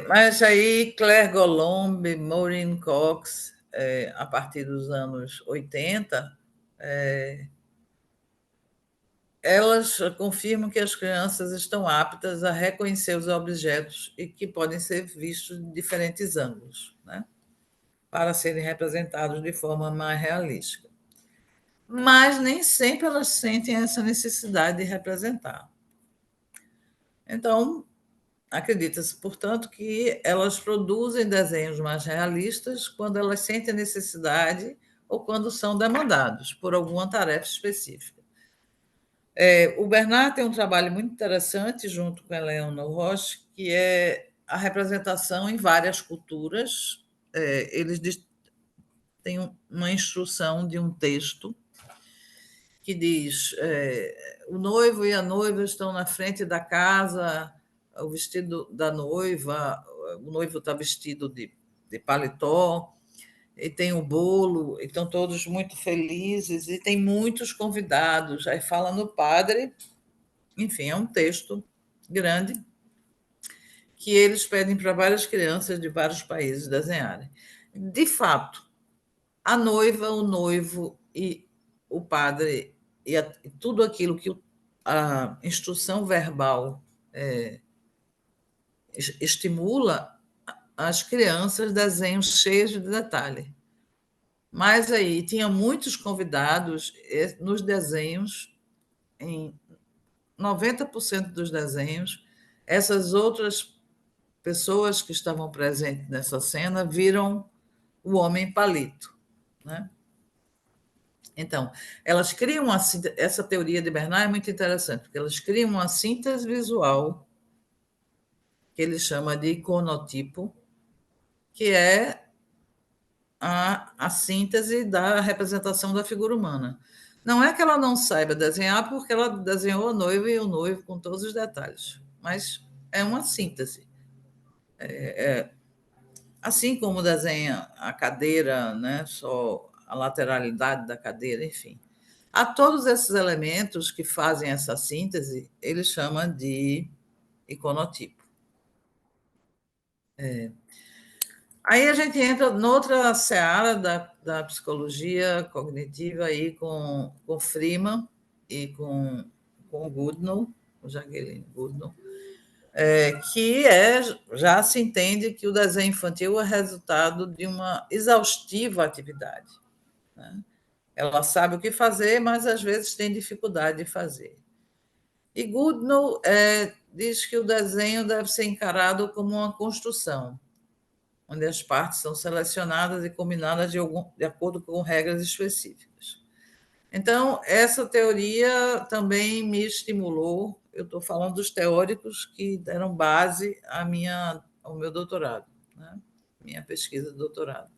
Mas aí Claire Golomb, Maureen Cox, a partir dos anos 80, elas confirmam que as crianças estão aptas a reconhecer os objetos e que podem ser vistos de diferentes ângulos, né, para serem representados de forma mais realística. Mas nem sempre elas sentem essa necessidade de representar. Então, acredita-se, portanto, que elas produzem desenhos mais realistas quando elas sentem a necessidade ou quando são demandados por alguma tarefa específica. O Bernard tem um trabalho muito interessante, junto com a Eleanor Roche, que é a representação em várias culturas. Eles têm uma instrução de um texto que diz: o noivo e a noiva estão na frente da casa, o vestido da noiva, o noivo está vestido de paletó, e tem o bolo, e estão todos muito felizes, e tem muitos convidados. Aí fala no padre, enfim, é um texto grande que eles pedem para várias crianças de vários países desenharem. De fato, a noiva, o noivo e o padre e tudo aquilo que a instrução verbal estimula, as crianças desenham cheios de detalhe. Mas aí tinha muitos convidados nos desenhos, em 90% dos desenhos, essas outras pessoas que estavam presentes nessa cena viram o homem palito, né? Então, elas criam essa teoria de Bernard é muito interessante, porque elas criam uma síntese visual que ele chama de iconotipo, que é a síntese da representação da figura humana. Não é que ela não saiba desenhar, porque ela desenhou a noiva e o noivo com todos os detalhes, mas é uma síntese. Assim como desenha a cadeira, né, só a lateralidade da cadeira, enfim. A todos esses elementos que fazem essa síntese, ele chama de iconotipo. Aí a gente entra noutra seara da psicologia cognitiva aí com Freeman e com Goodnow, o Jacqueline Goodnow, que já se entende que o desenho infantil é resultado de uma exaustiva atividade. Né? Ela sabe o que fazer, mas às vezes tem dificuldade de fazer. E Goodnow diz que o desenho deve ser encarado como uma construção, onde as partes são selecionadas e combinadas de acordo com regras específicas. Então, essa teoria também me estimulou. Eu estou falando dos teóricos que deram base ao meu doutorado, né? Minha pesquisa de doutorado.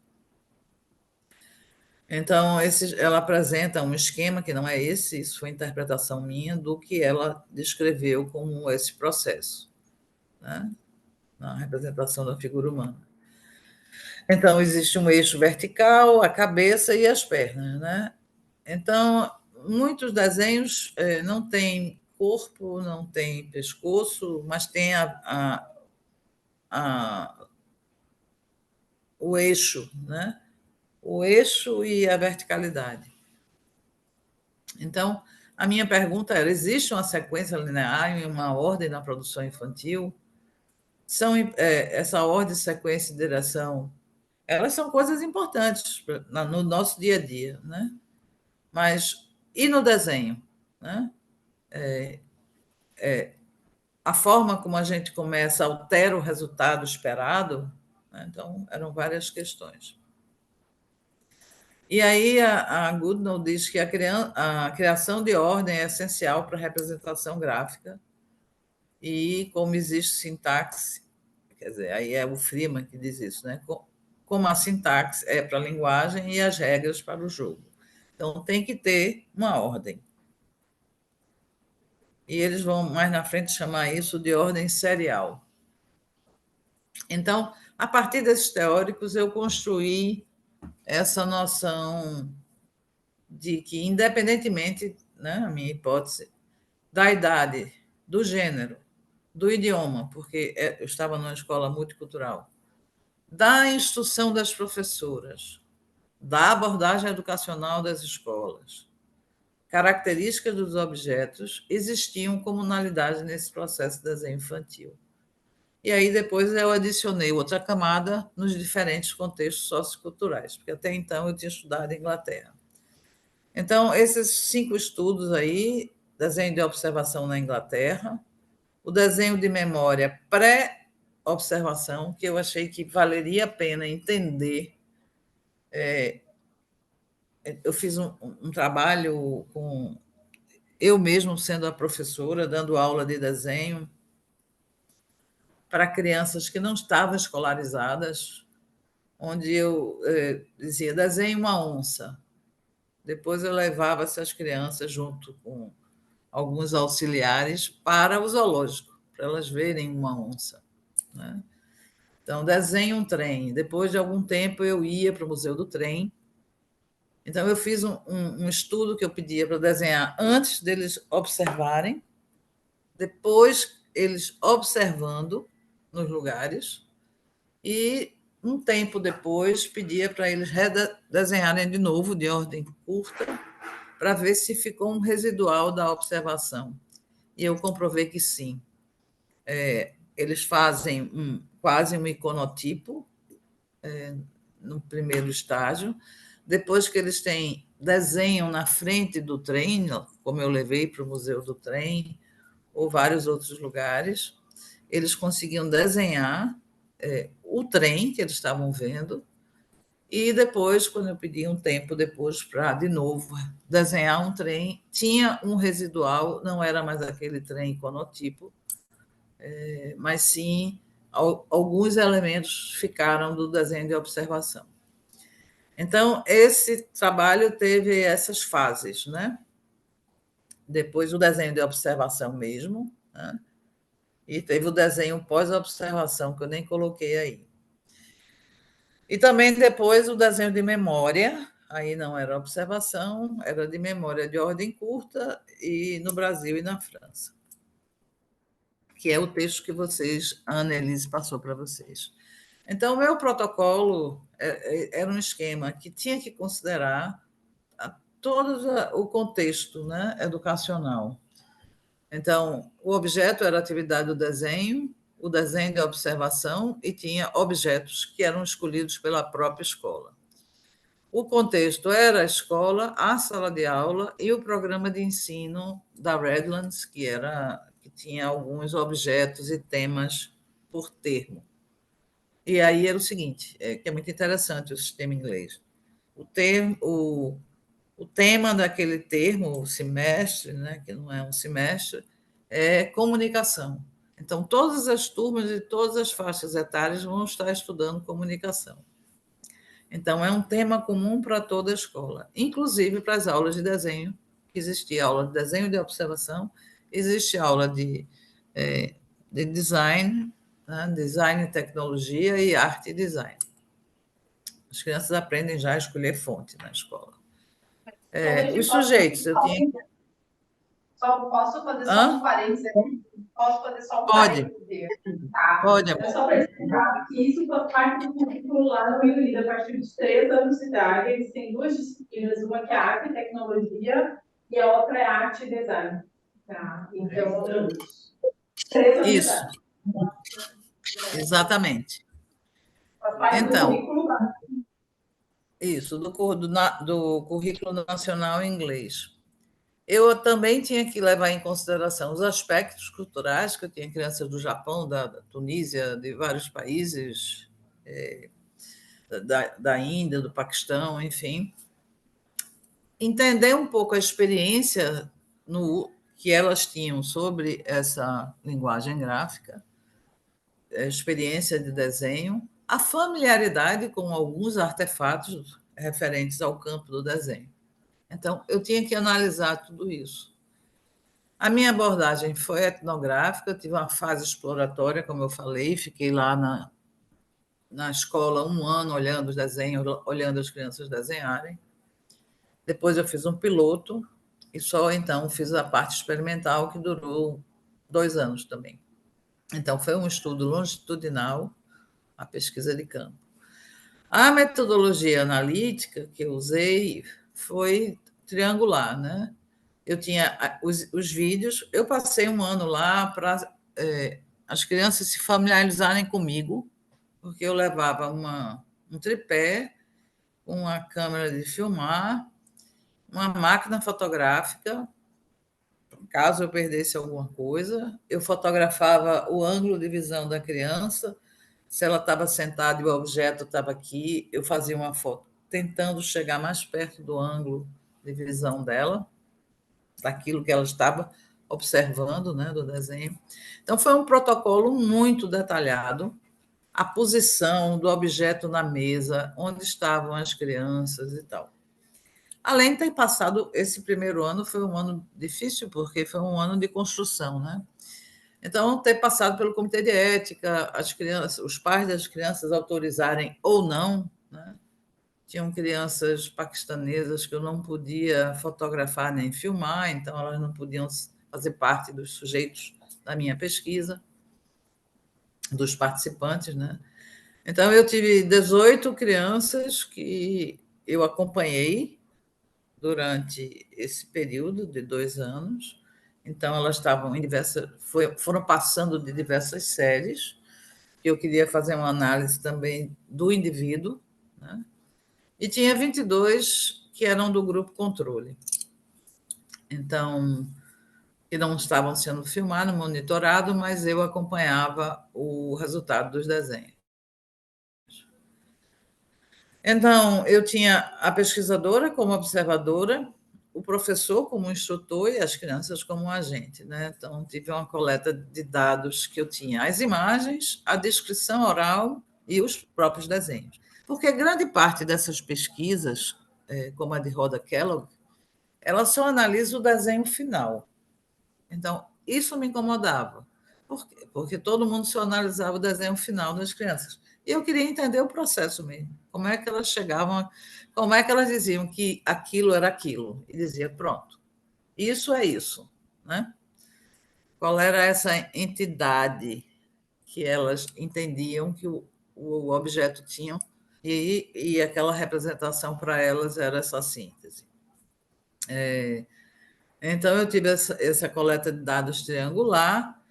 Então, ela apresenta um esquema que não é esse, isso foi interpretação minha do que ela descreveu como esse processo, né, na representação da figura humana. Então, existe um eixo vertical, a cabeça e as pernas, né? Então, muitos desenhos não têm corpo, não têm pescoço, mas tem o eixo, né? O eixo e a verticalidade. Então, a minha pergunta era: existe uma sequência linear e uma ordem na produção infantil? essa ordem, sequência e direção, elas são coisas importantes no nosso dia a dia, né? Mas e no desenho, né? A forma como a gente começa altera o resultado esperado, né? Então eram várias questões. E aí a Goodnow diz que a criação de ordem é essencial para a representação gráfica e como existe sintaxe, quer dizer, aí é o Freeman que diz isso, né? Como a sintaxe é para a linguagem e as regras para o jogo. Então tem que ter uma ordem. E eles vão mais na frente chamar isso de ordem serial. Então, a partir desses teóricos, eu construí essa noção de que, independentemente, né, a minha hipótese, da idade, do gênero, do idioma, porque eu estava numa escola multicultural, da instrução das professoras, da abordagem educacional das escolas, características dos objetos, existiam comunalidades nesse processo de desenho infantil. E aí depois eu adicionei outra camada nos diferentes contextos socioculturais, porque até então eu tinha estudado em Inglaterra. Então, esses 5 estudos aí, desenho de observação na Inglaterra, o desenho de memória pré-observação, que eu achei que valeria a pena entender. Eu fiz um trabalho com eu mesmo sendo a professora, dando aula de desenho para crianças que não estavam escolarizadas, onde eu dizia, desenhe uma onça. Depois eu levava essas crianças junto com alguns auxiliares para o zoológico, para elas verem uma onça, né? Então, desenhe um trem. Depois de algum tempo, eu ia para o Museu do Trem. Então, eu fiz um estudo que eu pedia para desenhar antes deles observarem, depois eles observando nos lugares, e um tempo depois pedia para eles redesenharem de novo, de ordem curta, para ver se ficou um residual da observação. E eu comprovei que sim. Eles fazem quase um iconotipo no primeiro estágio. Depois que eles desenham na frente do trem, como eu levei para o Museu do Trem, ou vários outros lugares, eles conseguiam desenhar o trem que eles estavam vendo, e depois, quando eu pedi um tempo depois para, de novo, desenhar um trem, tinha um residual, não era mais aquele trem iconotipo, mas sim alguns elementos ficaram do desenho de observação. Então, esse trabalho teve essas fases, né? Depois o desenho de observação mesmo, né? E teve o desenho pós-observação, que eu nem coloquei aí. E também depois o desenho de memória, aí não era observação, era de memória de ordem curta, e no Brasil e na França, que é o texto que a Annelise passou para vocês. Então, o meu protocolo era um esquema que tinha que considerar todo o contexto, né, educacional. Então, o objeto era a atividade do desenho, o desenho de observação, e tinha objetos que eram escolhidos pela própria escola. O contexto era a escola, a sala de aula e o programa de ensino da Redlands, que tinha alguns objetos e temas por termo. E aí era o seguinte, que é muito interessante o sistema inglês. O tema daquele termo, o semestre, né, que não é um semestre, é comunicação. Então, todas as turmas de todas as faixas etárias vão estar estudando comunicação. Então, é um tema comum para toda a escola, inclusive para as aulas de desenho, que existia aula de desenho de observação, existe aula de design, né, design e tecnologia e arte e design. As crianças aprendem já a escolher fonte na escola. Os sujeitos, eu tinha... Só posso fazer só um parênteses aqui? Posso fazer só um Pode. parênteses? Tá. Pode, É amor. só para explicar que isso faz parte do currículo lá no Reino Unido, a partir dos 3 anos de idade. Eles têm 2 disciplinas, uma que é arte e tecnologia e a outra é arte e design. Tá? Então, 3 anos de Isso. idade. Exatamente. Então, isso, do Currículo Nacional em Inglês. Eu também tinha que levar em consideração os aspectos culturais, que eu tinha crianças do Japão, da Tunísia, de vários países, da Índia, do Paquistão, enfim. Entender um pouco a experiência que elas tinham sobre essa linguagem gráfica, a experiência de desenho, a familiaridade com alguns artefatos referentes ao campo do desenho. Então, eu tinha que analisar tudo isso. A minha abordagem foi etnográfica, eu tive uma fase exploratória, como eu falei, fiquei lá na escola 1 ano olhando os desenhos, olhando as crianças desenharem. Depois eu fiz um piloto e só então fiz a parte experimental, que durou 2 anos também. Então, foi um estudo longitudinal, a pesquisa de campo. A metodologia analítica que eu usei foi triangular, né? Eu tinha os vídeos, eu passei 1 ano lá para as crianças se familiarizarem comigo, porque eu levava um tripé, uma câmera de filmar, uma máquina fotográfica, caso eu perdesse alguma coisa, eu fotografava o ângulo de visão da criança, se ela estava sentada e o objeto estava aqui, eu fazia uma foto tentando chegar mais perto do ângulo de visão dela, daquilo que ela estava observando, né, do desenho. Então, foi um protocolo muito detalhado, a posição do objeto na mesa, onde estavam as crianças e tal. Além de ter passado, esse primeiro ano foi um ano difícil, porque foi um ano de construção, né? Então, ter passado pelo comitê de ética, as crianças, os pais das crianças autorizarem ou não, né? Tinham crianças paquistanesas que eu não podia fotografar nem filmar, então elas não podiam fazer parte dos sujeitos da minha pesquisa, dos participantes, né? Então, eu tive 18 crianças que eu acompanhei durante esse período de 2 anos. Então, elas estavam em foram passando de diversas séries, que eu queria fazer uma análise também do indivíduo, né? E tinha 22 que eram do grupo controle. Então, que não estavam sendo filmados, monitorados, mas eu acompanhava o resultado dos desenhos. Então, eu tinha a pesquisadora como observadora, o professor como instrutor e as crianças como agente, né? Então, tive uma coleta de dados que eu tinha as imagens, a descrição oral e os próprios desenhos. Porque grande parte dessas pesquisas, como a de Rhoda Kellogg, ela só analisa o desenho final. Então, isso me incomodava. Por quê? Porque todo mundo só analisava o desenho final das crianças. E eu queria entender o processo mesmo. Como é que elas chegavam, como é que elas diziam que aquilo era aquilo. E dizia, pronto, isso é isso, né? Qual era essa entidade que elas entendiam que o objeto tinha, e aquela representação para elas era essa síntese. Então, eu tive essa coleta de dados triangular,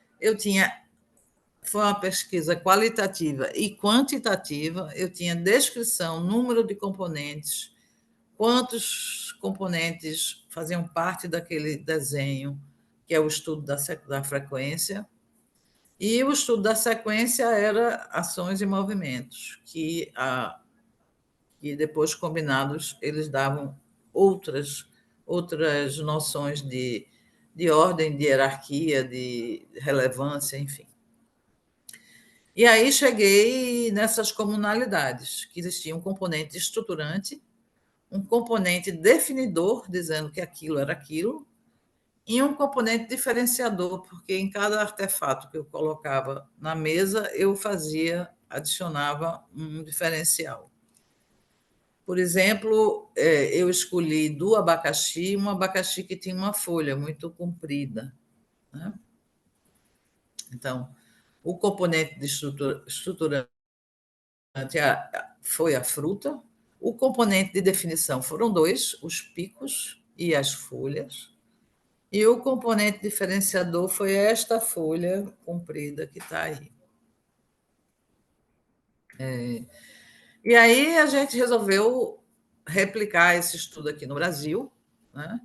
foi uma pesquisa qualitativa e quantitativa, eu tinha descrição, número de componentes, quantos componentes faziam parte daquele desenho, que é o estudo da frequência, e o estudo da sequência era ações e movimentos, que depois combinados eles davam outras noções de ordem, de hierarquia, de relevância, enfim. E aí cheguei nessas comunalidades, que existia um componente estruturante, um componente definidor, dizendo que aquilo era aquilo, e um componente diferenciador, porque em cada artefato que eu colocava na mesa, eu adicionava um diferencial. Por exemplo, eu escolhi do abacaxi um abacaxi que tinha uma folha muito comprida, né? Então, o componente de estruturante foi a fruta, o componente de definição foram 2, os picos e as folhas, e o componente diferenciador foi esta folha comprida que está aí. E aí a gente resolveu replicar esse estudo aqui no Brasil, né?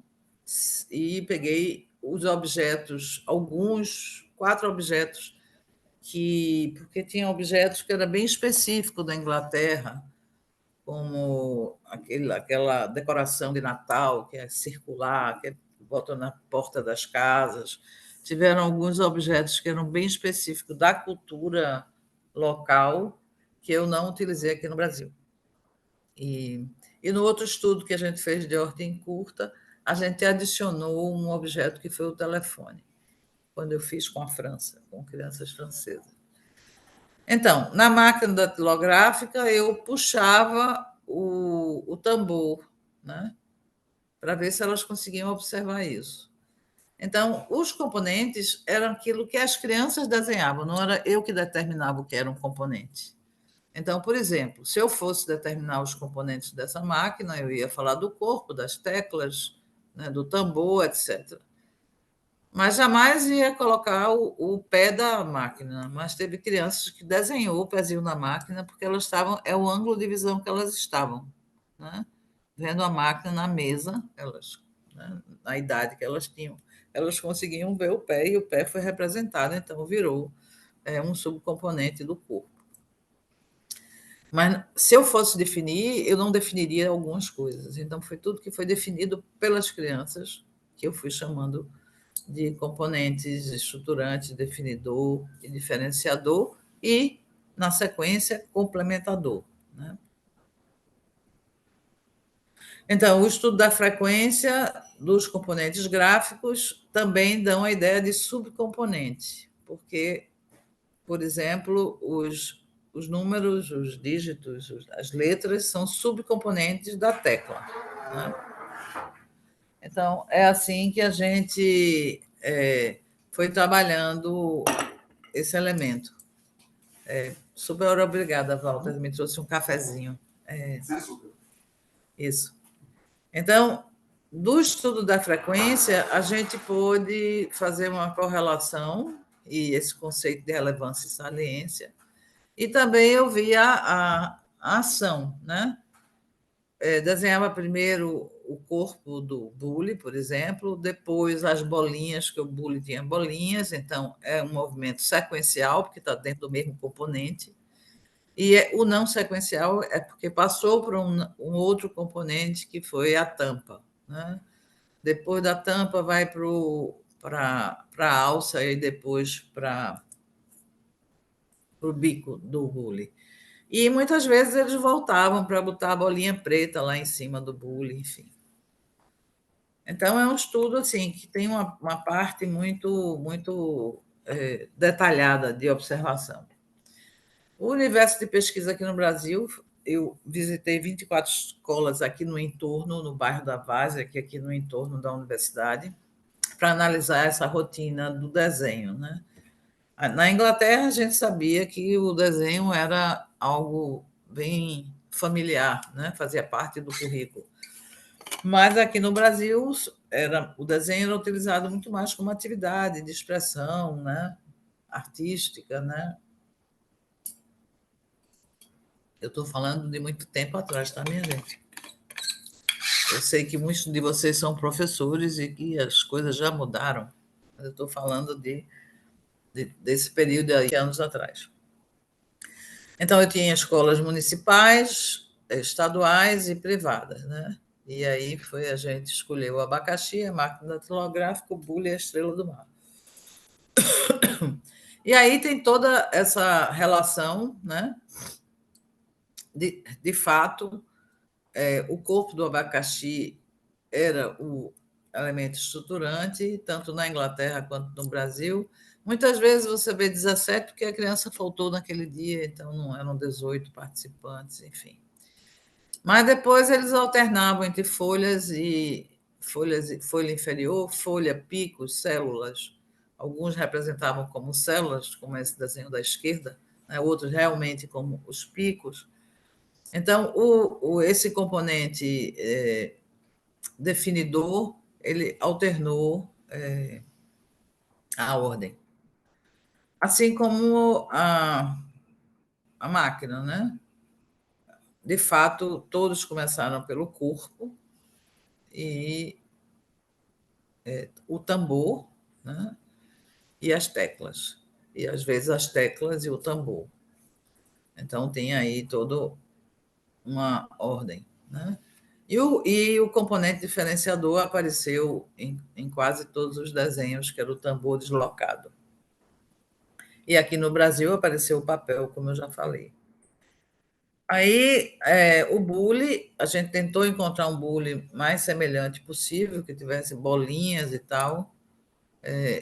E peguei os objetos, alguns, 4 objetos, porque tinha objetos que era bem específico da Inglaterra, como aquela decoração de Natal, que é circular, que botam na porta das casas. Tiveram alguns objetos que eram bem específicos da cultura local, que eu não utilizei aqui no Brasil. E no outro estudo que a gente fez de ordem curta, a gente adicionou um objeto que foi o telefone, quando eu fiz com a França, com crianças francesas. Então, na máquina datilográfica, eu puxava o tambor, né, para ver se elas conseguiam observar isso. Então, os componentes eram aquilo que as crianças desenhavam, não era eu que determinava o que era um componente. Então, por exemplo, se eu fosse determinar os componentes dessa máquina, eu ia falar do corpo, das teclas, né, do tambor, etc. Mas jamais ia colocar o pé da máquina. Mas teve crianças que desenhou o pezinho da máquina porque elas estavam, é o ângulo de visão que elas estavam, né? Vendo a máquina na mesa, elas, né, na idade que elas tinham, elas conseguiam ver o pé e o pé foi representado, então virou um subcomponente do corpo. Mas se eu fosse definir, eu não definiria algumas coisas. Então, foi tudo que foi definido pelas crianças, que eu fui chamando de componentes estruturantes, definidor e diferenciador, e, na sequência, complementador, né? Então, o estudo da frequência dos componentes gráficos também dão a ideia de subcomponente, porque, por exemplo, os números, os dígitos, as letras são subcomponentes da tecla, né? Então, é assim que a gente foi trabalhando esse elemento. Super obrigada, Walter, me trouxe um cafezinho. Isso. Então, do estudo da frequência, a gente pôde fazer uma correlação e esse conceito de relevância e saliência. E também eu vi a ação, né? Desenhava primeiro o corpo do bule, por exemplo, depois as bolinhas, que o bule tinha bolinhas, então é um movimento sequencial, porque está dentro do mesmo componente, e o não sequencial é porque passou para um outro componente, que foi a tampa, né? Depois da tampa vai para a alça e depois para o bico do bule. E muitas vezes eles voltavam para botar a bolinha preta lá em cima do bule, enfim. Então, é um estudo assim, que tem uma parte muito detalhada de observação. O universo de pesquisa aqui no Brasil, eu visitei 24 escolas aqui no entorno, no bairro da Várzea, aqui no entorno da universidade, para analisar essa rotina do desenho, né? Na Inglaterra, a gente sabia que o desenho era algo bem familiar, né? Fazia parte do currículo. Mas aqui no Brasil, o desenho era utilizado muito mais como atividade de expressão, né? Artística, né? Eu estou falando de muito tempo atrás, tá, minha gente? Eu sei que muitos de vocês são professores e que as coisas já mudaram, mas eu estou falando desse período aí, anos atrás. Então, eu tinha escolas municipais, estaduais e privadas, né? E aí a gente escolheu o abacaxi, a máquina datilográfica, o bule e a estrela do mar. E aí tem toda essa relação, né? De fato, o corpo do abacaxi era o elemento estruturante, tanto na Inglaterra quanto no Brasil. Muitas vezes você vê 17 porque a criança faltou naquele dia, então não eram 18 participantes, enfim. Mas depois eles alternavam entre folha inferior, folha, picos, células. Alguns representavam como células, como esse desenho da esquerda, né? Outros realmente como os picos. Então, esse componente definidor, ele alternou a ordem. Assim como a máquina, né? De fato, todos começaram pelo corpo e o tambor, né? E as teclas. E, às vezes, as teclas e o tambor. Então, tem aí toda uma ordem, né? E o componente diferenciador apareceu em quase todos os desenhos, que era o tambor deslocado. E aqui no Brasil apareceu o papel, como eu já falei. Aí, o bule, a gente tentou encontrar um bule mais semelhante possível, que tivesse bolinhas e tal,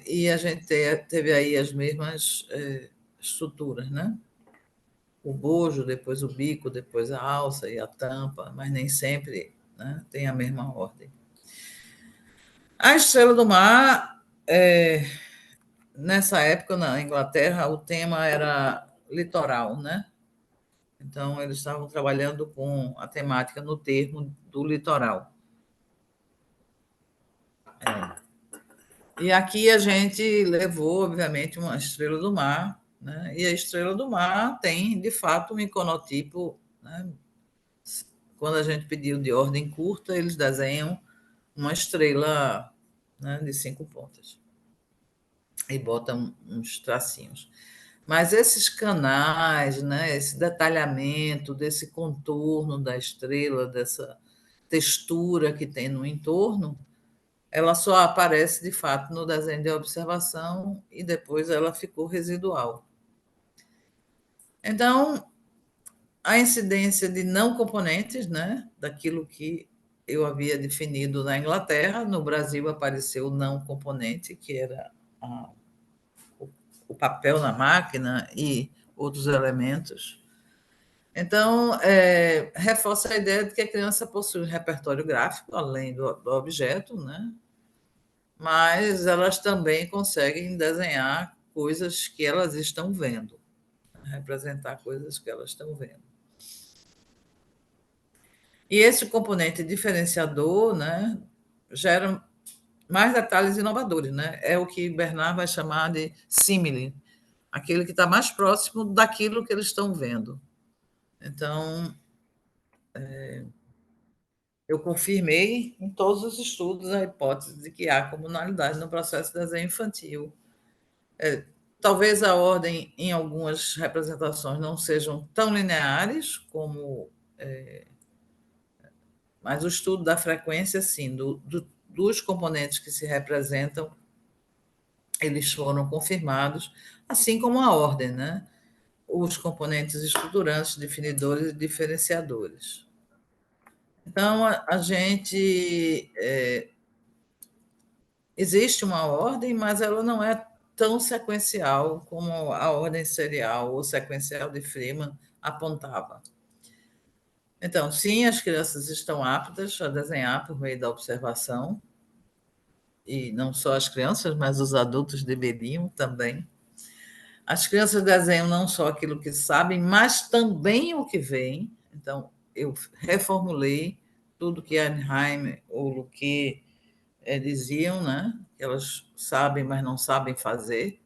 e a gente teve aí as mesmas estruturas, né? O bojo, depois o bico, depois a alça e a tampa, mas nem sempre, né, tem a mesma ordem. A Estrela do Mar, nessa época, na Inglaterra, o tema era litoral, né? Então, eles estavam trabalhando com a temática no termo do litoral. E aqui a gente levou, obviamente, uma estrela do mar, né? E a estrela do mar tem, de fato, um iconotipo, né? Quando a gente pediu de ordem curta, eles desenham uma estrela, né, de 5 pontas e botam uns tracinhos. Mas esses canais, né, esse detalhamento desse contorno da estrela, dessa textura que tem no entorno, ela só aparece de fato no desenho de observação e depois ela ficou residual. Então, a incidência de não componentes, né, daquilo que eu havia definido na Inglaterra, no Brasil apareceu o não componente, que era o papel na máquina e outros elementos. Então, reforça a ideia de que a criança possui um repertório gráfico, além do objeto, né? Mas elas também conseguem desenhar coisas que elas estão vendo, representar coisas que elas estão vendo. E esse componente diferenciador, né, gera mais detalhes inovadores, né? É o que Bernard vai chamar de símile, aquele que está mais próximo daquilo que eles estão vendo. Então, eu confirmei em todos os estudos a hipótese de que há comunalidade no processo de desenho infantil. Talvez a ordem em algumas representações não sejam tão lineares como... mas o estudo da frequência, sim, dos componentes que se representam, eles foram confirmados, assim como a ordem, né? Os componentes estruturantes, definidores e diferenciadores. Então, a gente... existe uma ordem, mas ela não é tão sequencial como a ordem serial ou sequencial de Freeman apontava. Então, sim, as crianças estão aptas a desenhar por meio da observação, e não só as crianças, mas os adultos deveriam também. As crianças desenham não só aquilo que sabem, mas também o que veem. Então, eu reformulei tudo que Arnheim ou Luque diziam, né? Elas sabem, mas não sabem fazer,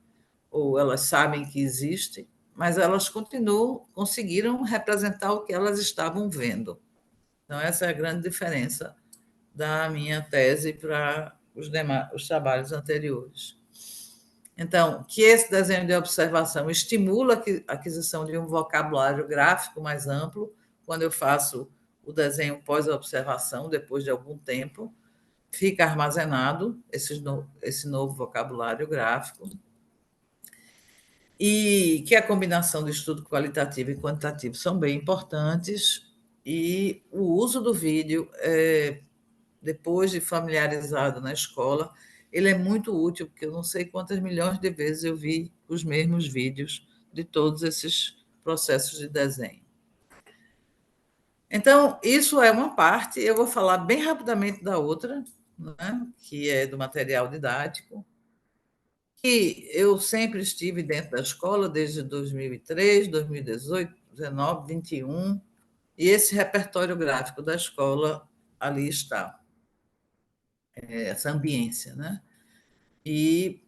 ou elas sabem que existe, mas elas conseguiram representar o que elas estavam vendo. Então, essa é a grande diferença da minha tese para os trabalhos anteriores. Então, que esse desenho de observação estimula a aquisição de um vocabulário gráfico mais amplo, quando eu faço o desenho pós-observação, depois de algum tempo, fica armazenado esse novo vocabulário gráfico, e que a combinação do estudo qualitativo e quantitativo são bem importantes, e o uso do vídeo, depois de familiarizado na escola, ele é muito útil, porque eu não sei quantas milhões de vezes eu vi os mesmos vídeos de todos esses processos de desenho. Então, isso é uma parte, eu vou falar bem rapidamente da outra, né, que é do material didático, que eu sempre estive dentro da escola desde 2003, 2018, 19, 21, e esse repertório gráfico da escola ali está, essa ambiência, né? E